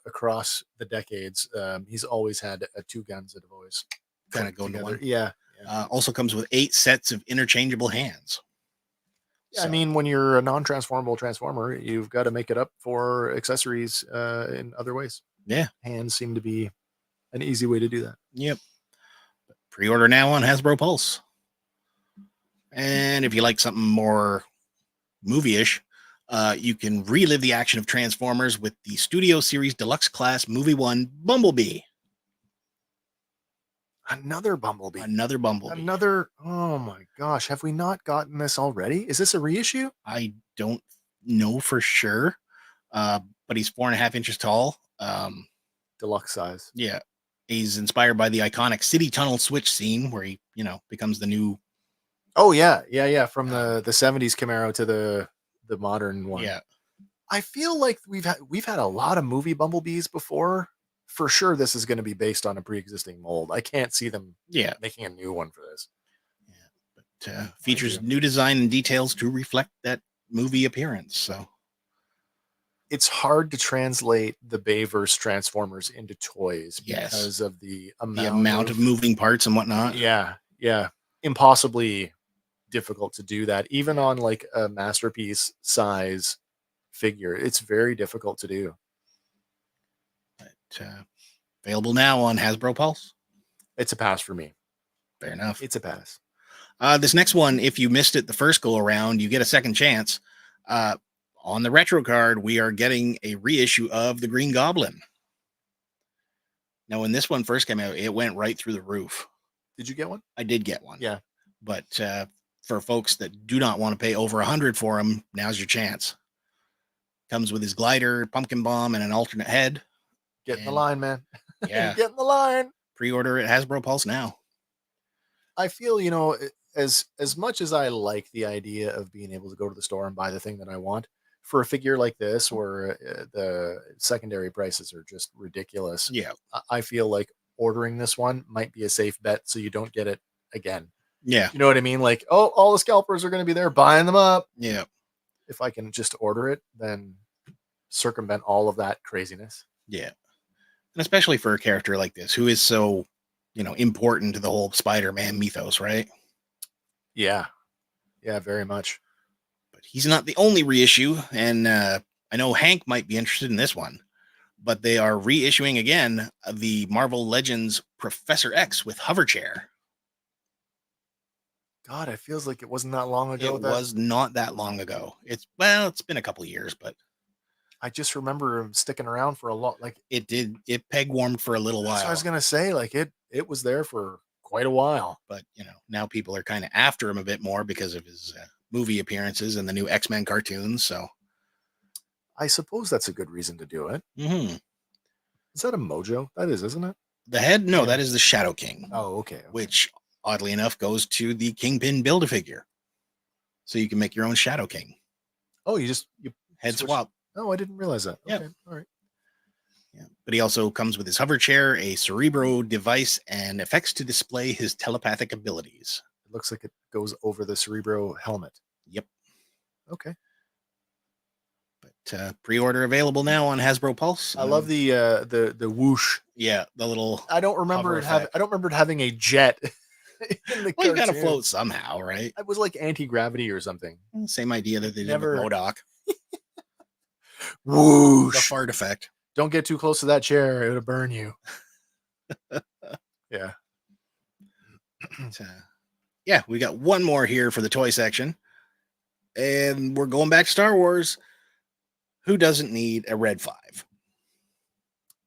across the decades. He's always had 2 guns that have always kind of go into one. Yeah. Also comes with 8 sets of interchangeable hands. Yeah, so, I mean, when you're a non-transformable transformer, you've got to make it up for accessories in other ways. Yeah. Hands seem to be an easy way to do that. Yep. Pre-order now on Hasbro Pulse. And if you like something more movie-ish, You can relive the action of Transformers with the Studio Series Deluxe Class Movie 1 Bumblebee. Another Bumblebee. Another Bumblebee. Another. Oh my gosh. Have we not gotten this already? Is this a reissue? I don't know for sure, but he's 4.5 inches tall. Deluxe size. Yeah. He's inspired by the iconic city tunnel switch scene where he, becomes the new. Oh yeah. From the 70s Camaro to the modern one. Yeah. I feel like we've had a lot of movie Bumblebees before. For sure, this is going to be based on a pre-existing mold. I can't see them making a new one for this. Yeah, but features new design and details to reflect that movie appearance. So it's hard to translate the Bayverse Transformers into toys because of the amount of moving parts and whatnot. Yeah, impossibly difficult to do that, even on like a masterpiece size figure. It's very difficult to do. But available now on Hasbro Pulse. It's a pass for me. Fair enough. It's a pass. This next one, if you missed it the first go around, you get a second chance. On the retro card, we are getting a reissue of the Green Goblin. Now, when this one first came out, it went right through the roof. Did you get one? I did get one. Yeah. But for folks that do not want to pay over $100 for him, now's your chance. Comes with his glider, pumpkin bomb, and an alternate head. Get in the line, man. Yeah. Get in the line. Pre-order at Hasbro Pulse now. I feel, as much as I like the idea of being able to go to the store and buy the thing that I want, for a figure like this where the secondary prices are just ridiculous. Yeah. I feel like ordering this one might be a safe bet so you don't get it again. Yeah. You know what I mean? Like, oh, all the scalpers are going to be there buying them up. Yeah. If I can just order it, then circumvent all of that craziness. Yeah. And especially for a character like this, who is so, important to the whole Spider-Man mythos, right? Yeah. Yeah, very much. But he's not the only reissue. And I know Hank might be interested in this one, but they are reissuing again the Marvel Legends Professor X with hover chair. God, it feels like it wasn't that long ago. It was not that long ago. It's been a couple of years, but I just remember him sticking around for a lot. Like it peg warmed for a little while. I was gonna say, like it was there for quite a while. But now people are kind of after him a bit more because of his movie appearances and the new X-Men cartoons. So I suppose that's a good reason to do it. Mm-hmm. Is that a Mojo? That is, isn't it? The head? No, that is the Shadow King. Oh, okay. Which, oddly enough, goes to the Kingpin Build-A-Figure. So you can make your own Shadow King. Oh, you head swap. Oh, I didn't realize that. Okay, all right. Yeah, but he also comes with his hover chair, a Cerebro device, and effects to display his telepathic abilities. It looks like it goes over the Cerebro helmet. Yep. Okay. But pre-order available now on Hasbro Pulse. I love the whoosh. Yeah, the little. I don't remember it having a jet. In the well, you gotta float somehow, right? It was like anti-gravity or something. Same idea that they did with MODOK. Whoosh. The fart effect. Don't get too close to that chair; it'll burn you. Yeah. Yeah, we got one more here for the toy section, and we're going back to Star Wars. Who doesn't need a Red 5?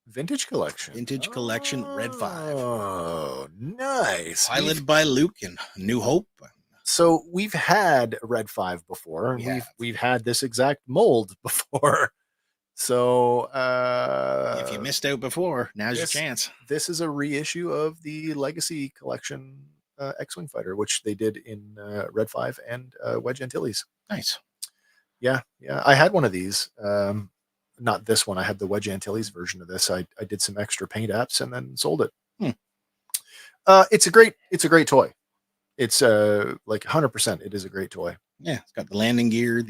Vintage collection. Vintage collection Red 5. Oh, nice. Piloted by Luke in New Hope. So we've had Red 5 before. We've had this exact mold before. So if you missed out before, now's your chance. This is a reissue of the Legacy Collection X-Wing fighter, which they did in Red 5 and Wedge Antilles. Nice. Yeah. I had one of these. Not this one. I had the Wedge Antilles version of this. I did some extra paint apps and then sold it. It's a great toy. It's like 100%. It is a great toy. Yeah, it's got the landing gear.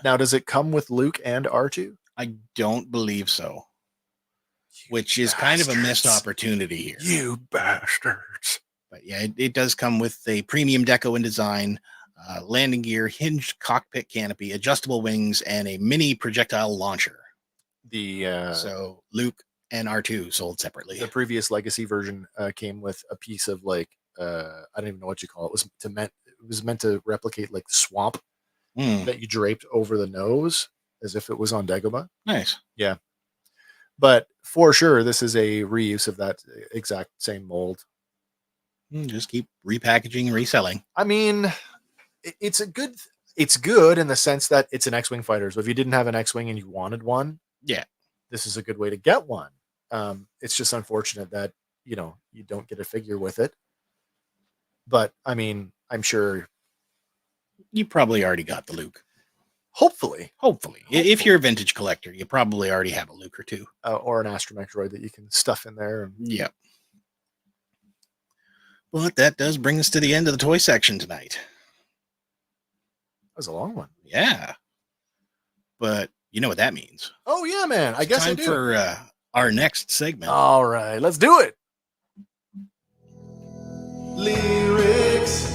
Now, does it come with Luke and R2? I don't believe so. Which is kind of a missed opportunity here. You bastards. But yeah, it does come with a premium deco and design, landing gear, hinged cockpit canopy, adjustable wings, and a mini projectile launcher. So Luke and R2 sold separately. The previous Legacy version came with a piece of like I don't even know what you call it. It was meant to replicate like the swamp that you draped over the nose. as if it was on Dagobah. Nice. Yeah. But for sure, this is a reuse of that exact same mold. Just keep repackaging and reselling. I mean, it's good in the sense that it's an X-Wing fighter. So if you didn't have an X-Wing and you wanted one, Yeah. this is a good way to get one. It's just unfortunate that, you don't get a figure with it. But I mean, I'm sure. You probably already got the Luke. Hopefully. If you're a vintage collector, you probably already have a Luke or two. Or an astromech droid that you can stuff in there. Yeah. But that does bring us to the end of the toy section tonight. That was a long one. Yeah. But you know what that means. Oh, yeah, man. I guess I Time do. for our next segment. All right. Let's do it. Lyrics.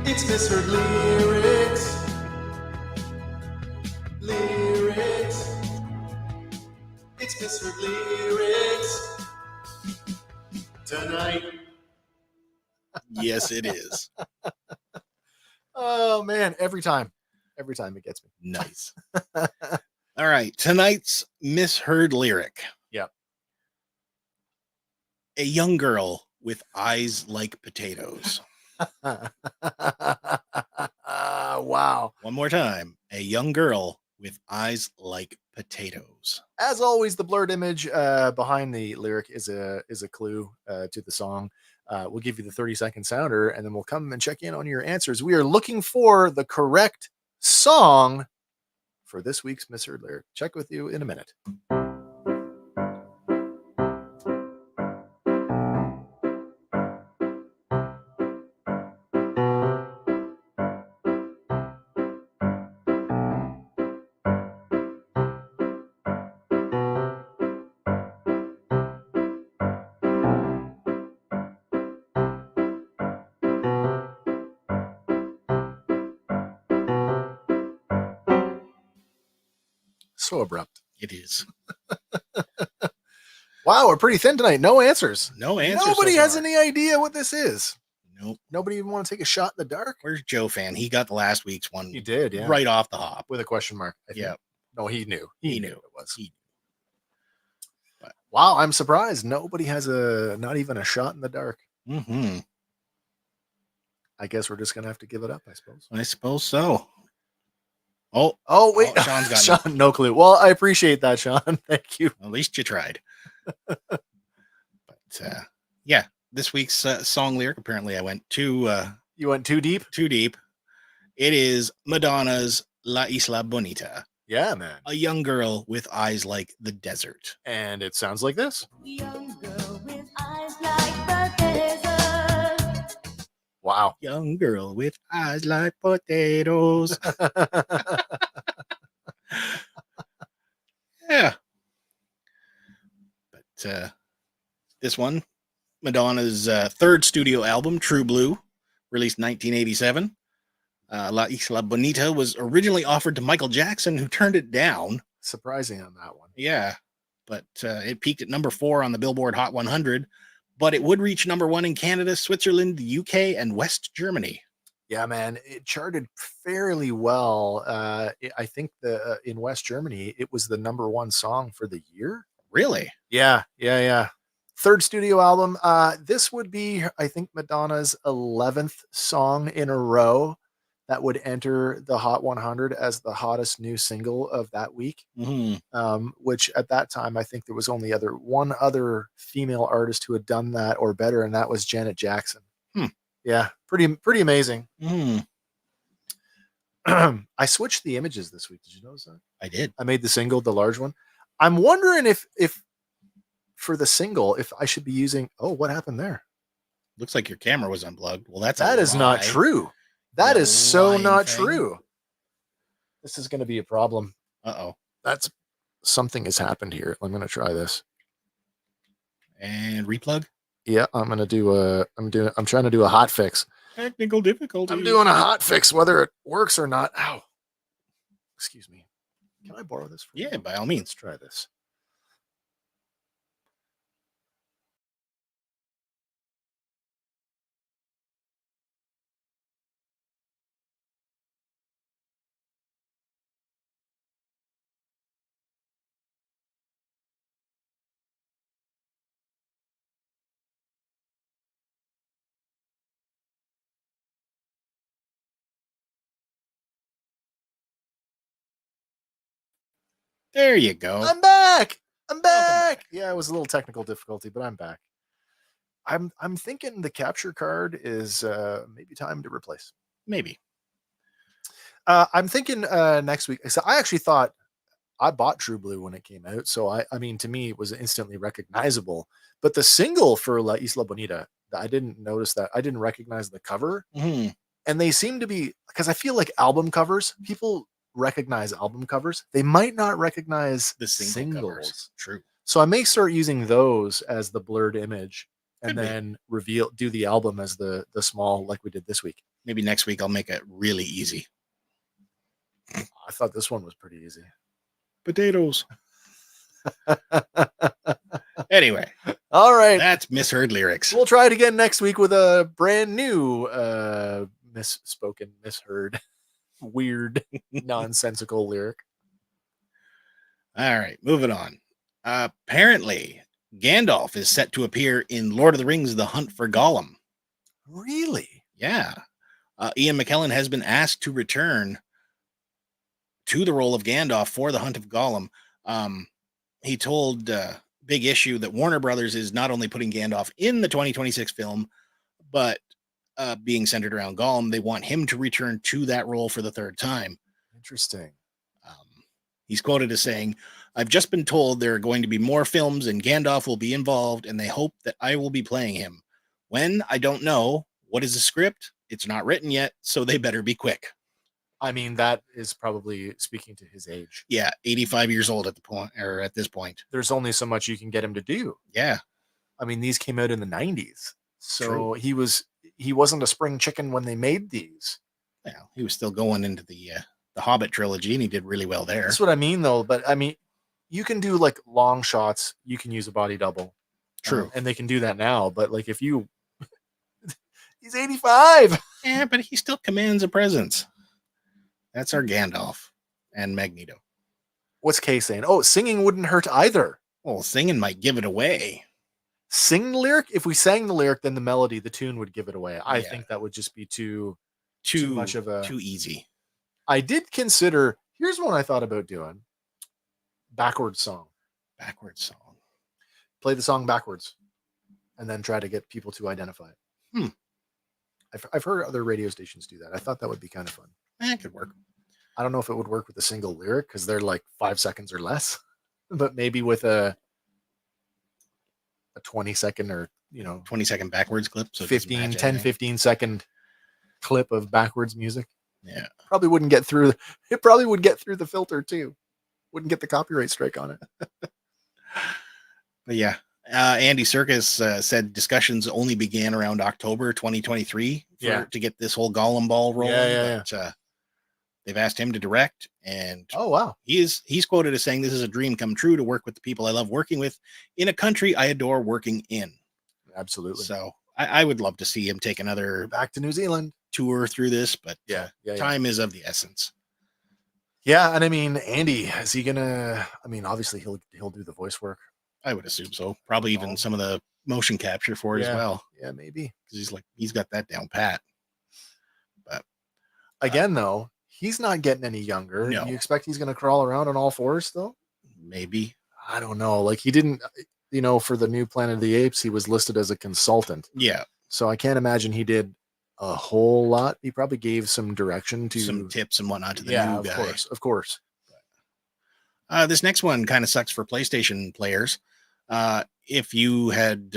It's misheard lyrics. Lyrics. It's misheard lyrics. Tonight. Yes, it is. Oh, man. Every time it gets me. Nice. All right. Tonight's misheard lyric. Yep. A young girl with eyes like potatoes. Wow. One more time. A young girl with eyes like potatoes. As always, the blurred image behind the lyric is a clue to the song. We'll give you the 30-second sounder, and then we'll come and check in on your answers. We are looking for the correct song for this week's misheard lyric. Check with you in a minute. So abrupt. It is. Wow, we're pretty thin tonight. No answers. No answers. Nobody so has far. any idea what this is. Nope. Nobody even want to take a shot in the dark? Where's Joe Fan? He got the last week's one. He did, yeah. Right off the hop. With a question mark. Yeah. No, he knew. He knew it was. But, wow, I'm surprised. Nobody has not even a shot in the dark. Mm-hmm. I guess we're just going to have to give it up, I suppose. I suppose so. Oh, wait. Oh, Sean's got Sean, no clue. Well, I appreciate that, Sean. Thank you. At least you tried. But yeah, this week's song lyric, apparently I went too... you went too deep? Too deep. It is Madonna's La Isla Bonita. Yeah, man. A young girl with eyes like the desert. And it sounds like this. Young girl with eyes like the desert. Wow. Young girl with eyes like potatoes. Yeah. But this one, Madonna's third studio album, True Blue, released 1987. La Isla Bonita was originally offered to Michael Jackson, who turned it down. Surprising on that one. Yeah. But it peaked at number 4 on the Billboard Hot 100. But it would reach number 1 in Canada, Switzerland, the UK, and West Germany. Yeah, man, it charted fairly well. I think in West Germany, it was the number 1 song for the year. Really? Yeah. Third studio album. This would be, I think, Madonna's 11th song in a row that would enter the Hot 100 as the hottest new single of that week. Mm-hmm. Which at that time, I think there was only one other female artist who had done that or better, and that was Janet Jackson. Yeah, pretty amazing. I switched the images this week. Did you notice that? I did. I made the single the large one. I'm wondering if for the single, if I should be using. Oh, what happened there? Looks like your camera was unplugged. Well, that is not true. That is so not true. This is going to be a problem. Uh-oh. That's something has happened here. I'm going to try this. And replug? Yeah, I'm trying to do a hot fix. Technical difficulty. I'm doing a hot fix, whether it works or not. Ow. Excuse me. Can I borrow this? Yeah, by all means. Let's try this. There you go. I'm back. I'm Welcome back. Yeah, it was a little technical difficulty, but I'm back. I'm thinking the capture card is maybe time to replace. Maybe. I'm thinking next week. So I actually thought I bought True Blue when it came out, so I mean to me it was instantly recognizable. But the single for La Isla Bonita, I didn't notice that. I didn't recognize the cover, Mhm. and they seem to be because I feel like album covers, people recognize album covers. They might not recognize The single covers. singles. True. So I may start using those as the blurred image and Could be. then do the album as the small like we did this week. Maybe next week I'll make it really easy. I thought this one was pretty easy. Potatoes. Anyway, All right. that's misheard lyrics. We'll try it again next week with a brand new misspoken, misheard, weird, nonsensical lyric. All right, moving on. Apparently, Gandalf is set to appear in Lord of the Rings: The Hunt for Gollum. Really? Yeah. Ian McKellen has been asked to return to the role of Gandalf for The Hunt of Gollum. He told Big Issue that Warner Brothers is not only putting Gandalf in the 2026 film, but being centered around Gollum, they want him to return to that role for the third time. Interesting. He's quoted as saying, "I've just been told there are going to be more films and Gandalf will be involved, and they hope that I will be playing him. When? I don't know. What is the script? It's not written yet, so they better be quick." I mean, that is probably speaking to his age. Yeah, 85 years old at the point, or at this point. There's only so much you can get him to do. Yeah. I mean, these came out in the 90s. So True. he wasn't a spring chicken when they made these. Well, he was still going into the Hobbit trilogy, and he did really well there. That's what I mean, though. But I mean, you can do like long shots. You can use a body double. True. And they can do that now. But like if you, he's 85. Yeah, but he still commands a presence. That's our Gandalf and Magneto. What's Kay saying? Oh, singing wouldn't hurt either. Well, singing might give it away. Sing the lyric? If we sang the lyric, then the melody, the tune would give it away. I Yeah. think that would just be too Too much of a. too easy. I did consider. Here's one I thought about doing. Backwards song. Backwards song. Play the song backwards, and then try to get people to identify it. I've heard other radio stations do that. I thought that would be kind of fun. That could work. I don't know if it would work with a single lyric because they're like 5 seconds or less, but maybe with a 20-second or 20-second backwards clip. So 15 second clip of backwards music. Yeah. Probably wouldn't get through. It probably would get through the filter too. Wouldn't get the copyright strike on it. But yeah, Andy Serkis said discussions only began around October 2023 to get this whole Gollum ball rolling. But they've asked him to direct, and Oh wow. he's quoted as saying, "This is a dream come true to work with the people I love working with in a country I adore working in." Absolutely. So I would love to see him take another Back to New Zealand. tour through this, but Yeah. time is of the essence. Yeah, and I mean, Andy, is he gonna? I mean, obviously he'll do the voice work. I would assume so. Probably even some of the motion capture for it as well, Yeah, maybe. because he's got that down pat. But Again, though, he's not getting any younger. No. You expect he's gonna crawl around on all fours, though? maybe, I don't know. Like he didn't, for the new Planet of the Apes, he was listed as a consultant. yeah, So I can't imagine he did a whole lot. He probably gave some direction to some tips and whatnot to the yeah, new of guy. of course. This next one kind of sucks for PlayStation players. If you had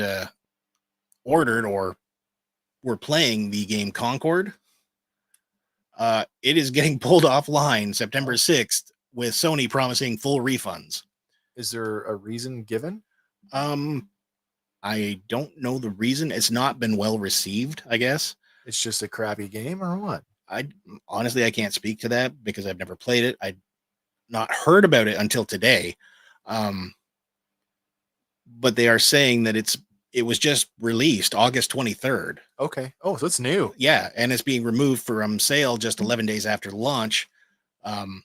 ordered or were playing the game Concord, it is getting pulled offline September 6th with Sony promising full refunds. Is there a reason given? I don't know the reason. It's not been well received, I guess. It's just a crappy game, or what? I honestly can't speak to that because I've never played it. I'd not heard about it until today. But they are saying that it was just released August 23rd. Okay. Oh, so it's new. Yeah, and it's being removed from sale just 11 days after launch. Isn't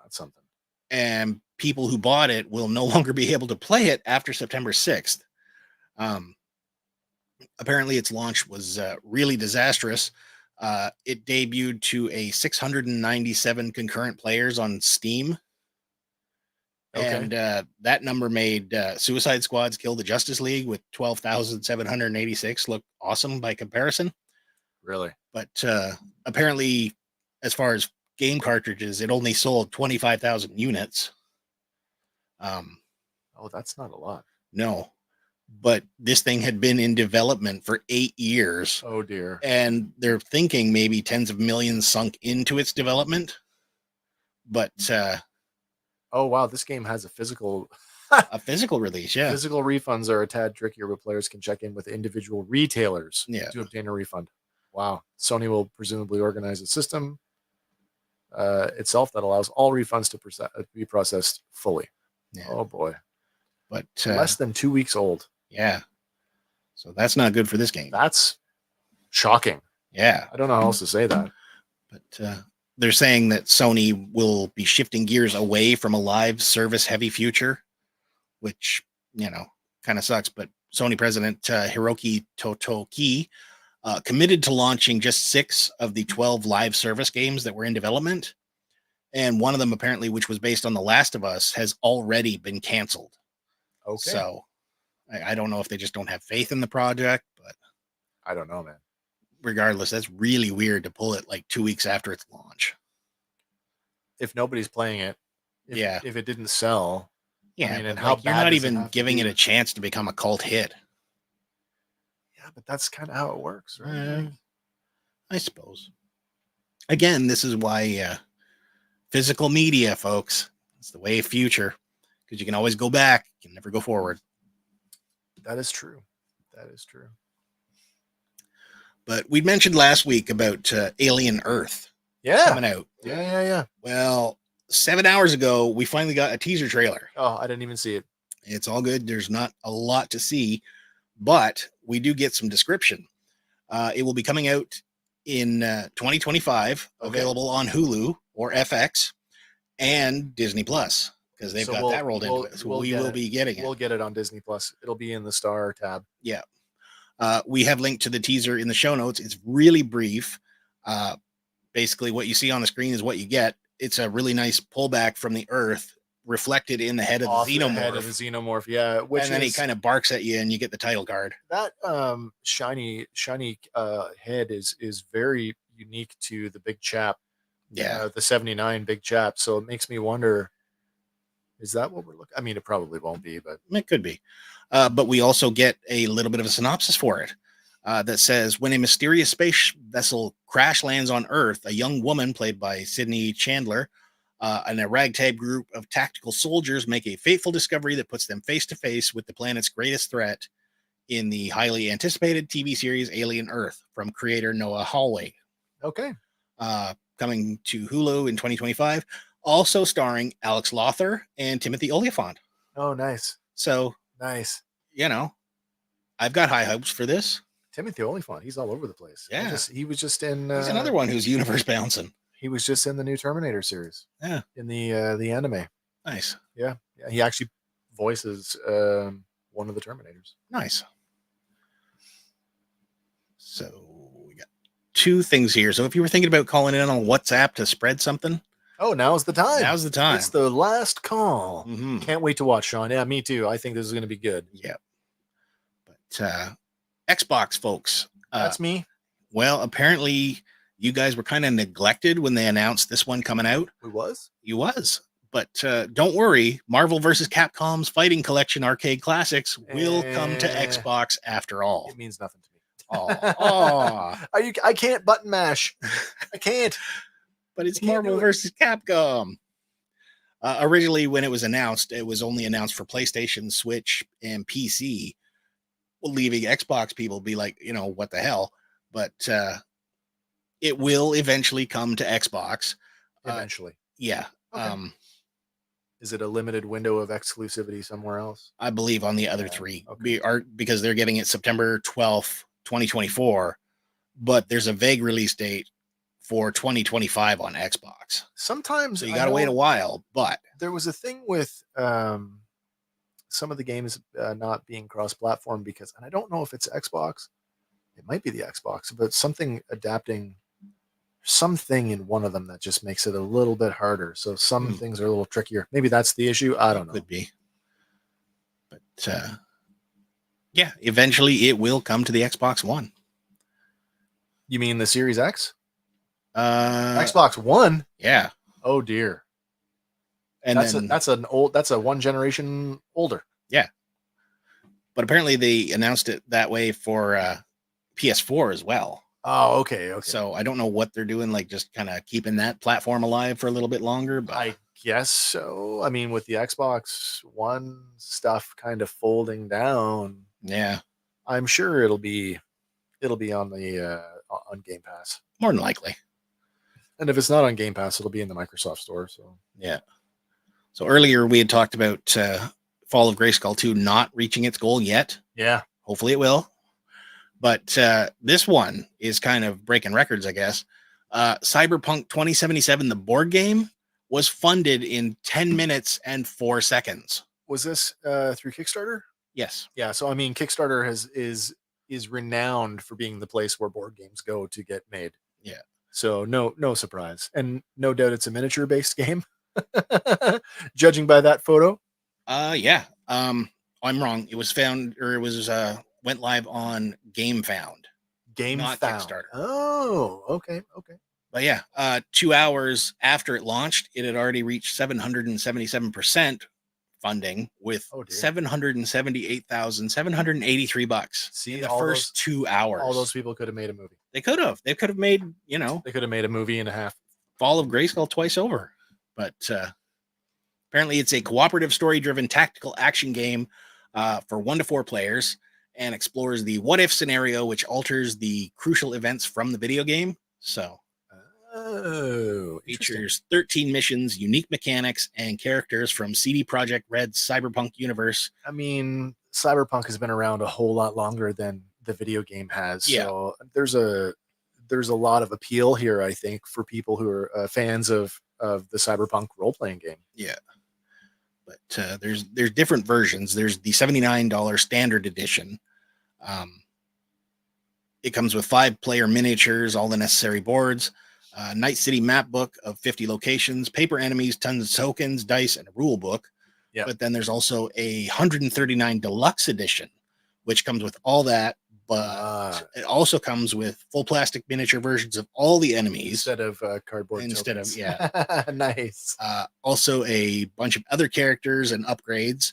that something? And people who bought it will no longer be able to play it after September 6th. Apparently its launch was really disastrous. It debuted to a 697 concurrent players on Steam. And that number made Suicide Squad's Kill the Justice League with 12,786 look awesome by comparison. Really? But apparently, as far as game cartridges, it only sold 25,000 units. Oh, that's not a lot. No, but this thing had been in development for 8 years. Oh dear. And they're thinking maybe tens of millions sunk into its development. But Oh wow, this game has a physical release, yeah. Physical refunds are a tad trickier, but players can check in with individual retailers to obtain a refund. Wow. Sony will presumably organize a system itself that allows all refunds to be processed fully. Yeah. Oh boy. But less than 2 weeks old. Yeah. So that's not good for this game. That's shocking. Yeah. I don't know how else to say that. But they're saying that Sony will be shifting gears away from a live service heavy future, which, kind of sucks. But Sony president Hiroki Totoki committed to launching just 6 of the 12 live service games that were in development. And one of them, apparently, which was based on The Last of Us, has already been canceled. Okay. So I don't know if they just don't have faith in the project, but I don't know, man. Regardless, that's really weird to pull it like 2 weeks after its launch. If nobody's playing it, if it didn't sell, yeah, I mean, and like, how you're bad not does even giving it a chance to become a cult hit. Yeah, but that's kind of how it works, right? I suppose. Again, this is why physical media, folks, it's the way of future, because you can always go back, you can never go forward. That is true. That is true. But we mentioned last week about Alien Earth coming out. Yeah. Well, 7 hours ago, we finally got a teaser trailer. Oh, I didn't even see it. It's all good. There's not a lot to see, but we do get some description. It will be coming out in 2025, available on Hulu or FX and Disney Plus, because they've got that rolled into it. So we will be getting it. We'll get it on Disney Plus. It'll be in the Star tab. Yeah. We have linked to the teaser in the show notes. It's really brief. Basically, what you see on the screen is what you get. It's a really nice pullback from the Earth, reflected in in the xenomorph. Yeah, and then he kind of barks at you, and you get the title card. That shiny head is very unique to the big chap. Yeah, the 79 big chap. So it makes me wonder, is that what we're looking? I mean, it probably won't be, but it could be. But we also get a little bit of a synopsis for it that says, when a mysterious space vessel crash lands on Earth, a young woman played by Sydney Chandler and a ragtag group of tactical soldiers make a fateful discovery that puts them face to face with the planet's greatest threat in the highly anticipated TV series Alien Earth from creator Noah Hawley. Okay. Coming to Hulu in 2025, also starring Alex Lothar and Timothy Olyphant. Oh, nice. So nice. I've got high hopes for this. Timothy Olyphant, he's all over the place. Yeah. He was just in... he's another one who's universe bouncing. He was just in the new Terminator series. Yeah. In the anime. Nice. Yeah. He actually voices one of the Terminators. Nice. So we got 2 things here. So if you were thinking about calling in on WhatsApp to spread something. Oh, now's the time. Now's the time. It's the last call. Mm-hmm. Can't wait to watch, Sean. Yeah, me too. I think this is going to be good. Yeah. But Xbox folks. That's me. Well, apparently you guys were kind of neglected when they announced this one coming out. Who was? You was. But don't worry, Marvel vs. Capcom's Fighting Collection Arcade Classics will come to Xbox after all. It means nothing to me. Oh. I can't button mash. I can't. But it's Marvel vs. Capcom. Originally, when it was announced, it was only announced for PlayStation, Switch, and PC, leaving Xbox people be like, what the hell? But it will eventually come to Xbox. Eventually. Yeah. Okay. Is it a limited window of exclusivity somewhere else? I believe on the other 3. Okay. Because they're getting it September 12th, 2024. But there's a vague release date for 2025 on Xbox. Sometimes so you got to wait a while, but there was a thing with some of the games not being cross-platform because, and I don't know if it's Xbox, it might be the Xbox, but something adapting something in one of them that just makes it a little bit harder. So some Hmm. things are a little trickier. Maybe that's the issue. I don't know. Could be. But yeah, eventually it will come to the Xbox One. You mean the Series X? Xbox. Xbox One? Yeah. Oh dear. And then, that's a one generation older. but apparently they announced it that way for PS4 as well. Oh, okay. So I don't know what they're doing, like just kind of keeping that platform alive for a little bit longer. But I guess so. I mean, with the Xbox One stuff kind of folding down, yeah, I'm sure it'll be on the on Game Pass. more than likely. And if it's not on Game Pass, it'll be in the Microsoft Store. So Yeah. So earlier we had talked about Fall of Grayskull 2 not reaching its goal yet. yeah, Hopefully it will. But this one is kind of breaking records, I guess. Cyberpunk 2077, the board game, was funded in 10 minutes and 4 seconds. was this through Kickstarter? Yes. Yeah. So I mean, Kickstarter is renowned for being the place where board games go to get made. Yeah. So no surprise, and no doubt it's a miniature based game. Judging by that photo. Yeah. I'm wrong. It was found, or it was went live on GameFound. Game Not found. Kickstarter. Oh, okay. But yeah, 2 hours after it launched, it had already reached 777% funding with Oh, dear. $778,783 See, in the all first 2 hours. All those people could have made a movie. They could have made, They could have made a movie and a half. Fall of Grayskull twice over. But apparently it's a cooperative story-driven tactical action game for 1 to 4 players and explores the what-if scenario, which alters the crucial events from the video game. So Oh, interesting. features 13 missions, unique mechanics, and characters from CD Projekt Red's Cyberpunk universe. I mean, Cyberpunk has been around a whole lot longer than the video game has. Yeah. So there's a lot of appeal here, I think, for people who are fans of the Cyberpunk role playing game. Yeah. But there's different versions. There's the $79 standard edition. It comes with 5-player miniatures, all the necessary boards, Night City map book of 50 locations, paper enemies, tons of tokens, dice, and a rule book. Yeah. But then there's also a 139 deluxe edition, which comes with all that. But it also comes with full plastic miniature versions of all the enemies instead of cardboard. Instead tokens. of Nice. also a bunch of other characters and upgrades.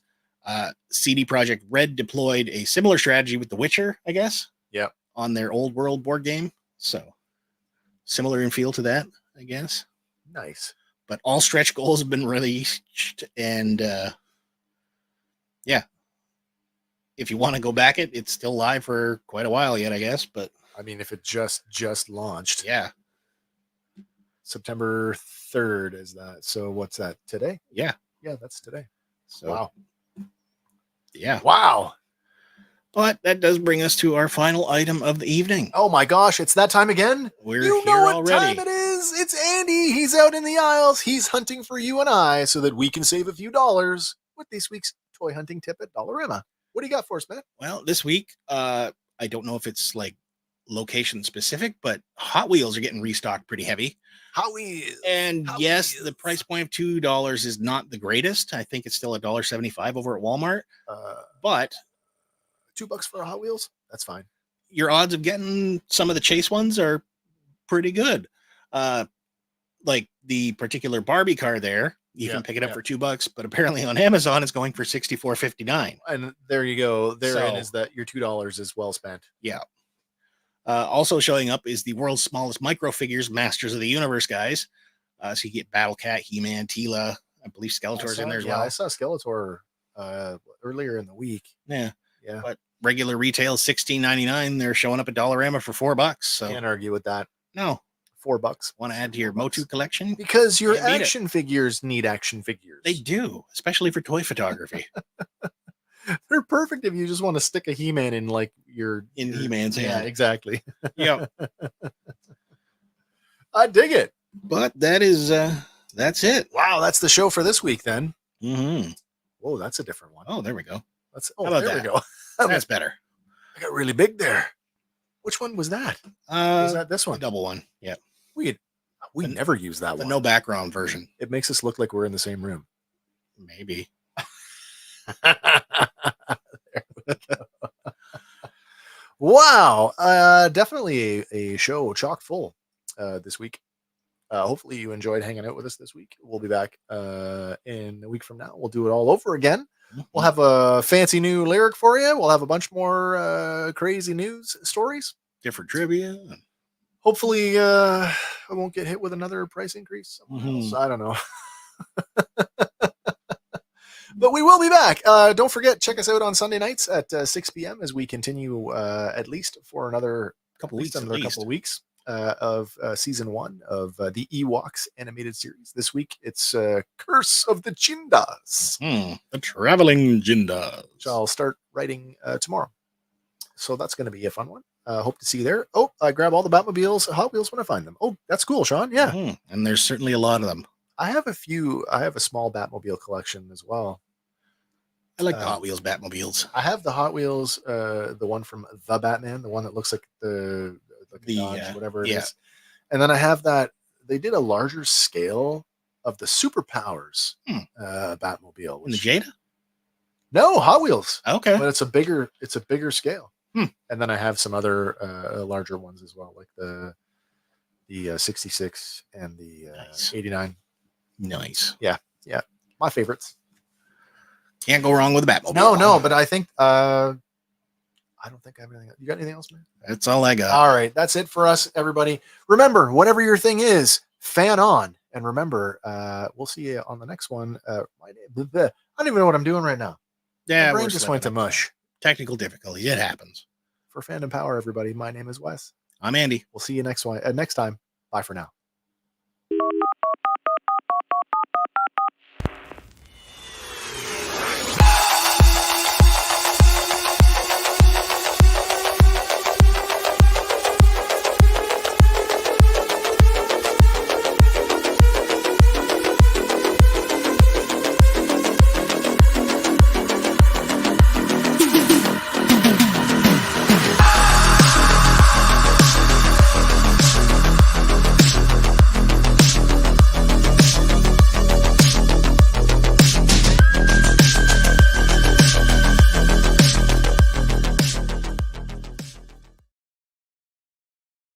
CD Projekt Red deployed a similar strategy with The Witcher, I guess. Yep. On their Old World board game. So similar in feel to that, I guess. Nice. But all stretch goals have been released, and yeah. If you want to go back it's still live for quite a while yet, I guess. But I mean, if it just launched, yeah. September 3rd is that. So what's that, today? Yeah. Yeah, that's today. So Wow. yeah. Wow. But that does bring us to our final item of the evening. Oh my gosh, it's that time again. We're You here know what already. time it is. It's Andy. He's out in the aisles. He's hunting for you and I so that we can save a few dollars with this week's toy hunting tip at Dollarama. What do you got for us, man? Well, this week, I don't know if it's like location specific, but Hot Wheels are getting restocked pretty heavy. Hot Wheels. And Hot yes, Wheels. the price point of $2 is not the greatest. I think it's still $1.75 over at Walmart. But $2 for a Hot Wheels? That's fine. your odds of getting some of the Chase ones are pretty good. Like the particular Barbie car there, you can pick it up for $2, but apparently on Amazon it's going for $64.59. And there you go. Therein So- is that your $2 is well spent. Yeah. Also showing up is the world's smallest micro figures, Masters of the Universe guys. So you get Battle Cat, He-Man, Tila. I believe Skeletor's in there as well. I saw Skeletor earlier in the week. Yeah. Yeah. But regular retail $16.99. They're showing up at Dollarama for $4. So Can't argue with that. no, $4. want to add to your Motu collection? Because your Can't beat it. action figures need action figures. They do, especially for toy photography. They're perfect if you just want to stick a He-Man in like your In He-Man's Yeah, hand. exactly. Yeah. I dig it. But that is that's it. Wow, that's the show for this week then. Mm-hmm. Whoa, that's a different one. Oh, there we go. That's How about there that? we go. That's better. I got really big there. Which one was that? Was that this The one? double one. Yeah. We had We never use that The one. no background version. It makes us look like we're in the same room. Maybe. Wow. Definitely a show chock full this week. Hopefully you enjoyed hanging out with us this week. We'll be back in a week from now. We'll do it all over again. We'll have a fancy new lyric for you. We'll have a bunch more crazy news stories. Different trivia. Hopefully I won't get hit with another price increase somewhere else. I don't know. But we will be back. Don't forget, check us out on Sunday nights at 6 p.m. as we continue at least for another couple of weeks of season 1 of the Ewoks animated series. This week, it's Curse of the Jindas. The Traveling Jindas. Which I'll start writing tomorrow. So that's going to be a fun one. Hope to see you there. Oh, I grab all the Batmobiles, Hot Wheels when I find them. Oh, that's cool, Sean. Yeah. And there's certainly a lot of them. I have a small Batmobile collection as well. I like the Hot Wheels Batmobiles. I have the Hot Wheels, the one from the Batman, the one that looks like the Dodge, whatever it is. And then I have that they did a larger scale of the Superpowers Batmobile. In the Jada? No, Hot Wheels. Okay. But it's a bigger scale. And then I have some other larger ones as well, like the 66 and the 89. Nice. Yeah. My favorites. Can't go wrong with a Batmobile. No, but I think I don't think I have anything. You got anything else, man? That's all I got. All right, that's it for us, everybody. Remember, whatever your thing is, fan on. And remember, we'll see you on the next one. I don't even know what I'm doing right now. Yeah, my brain just went to mush. Technical difficulties. It happens. For Fandom Power, everybody, my name is Wes. I'm Andy. We'll see you next time. Bye for now.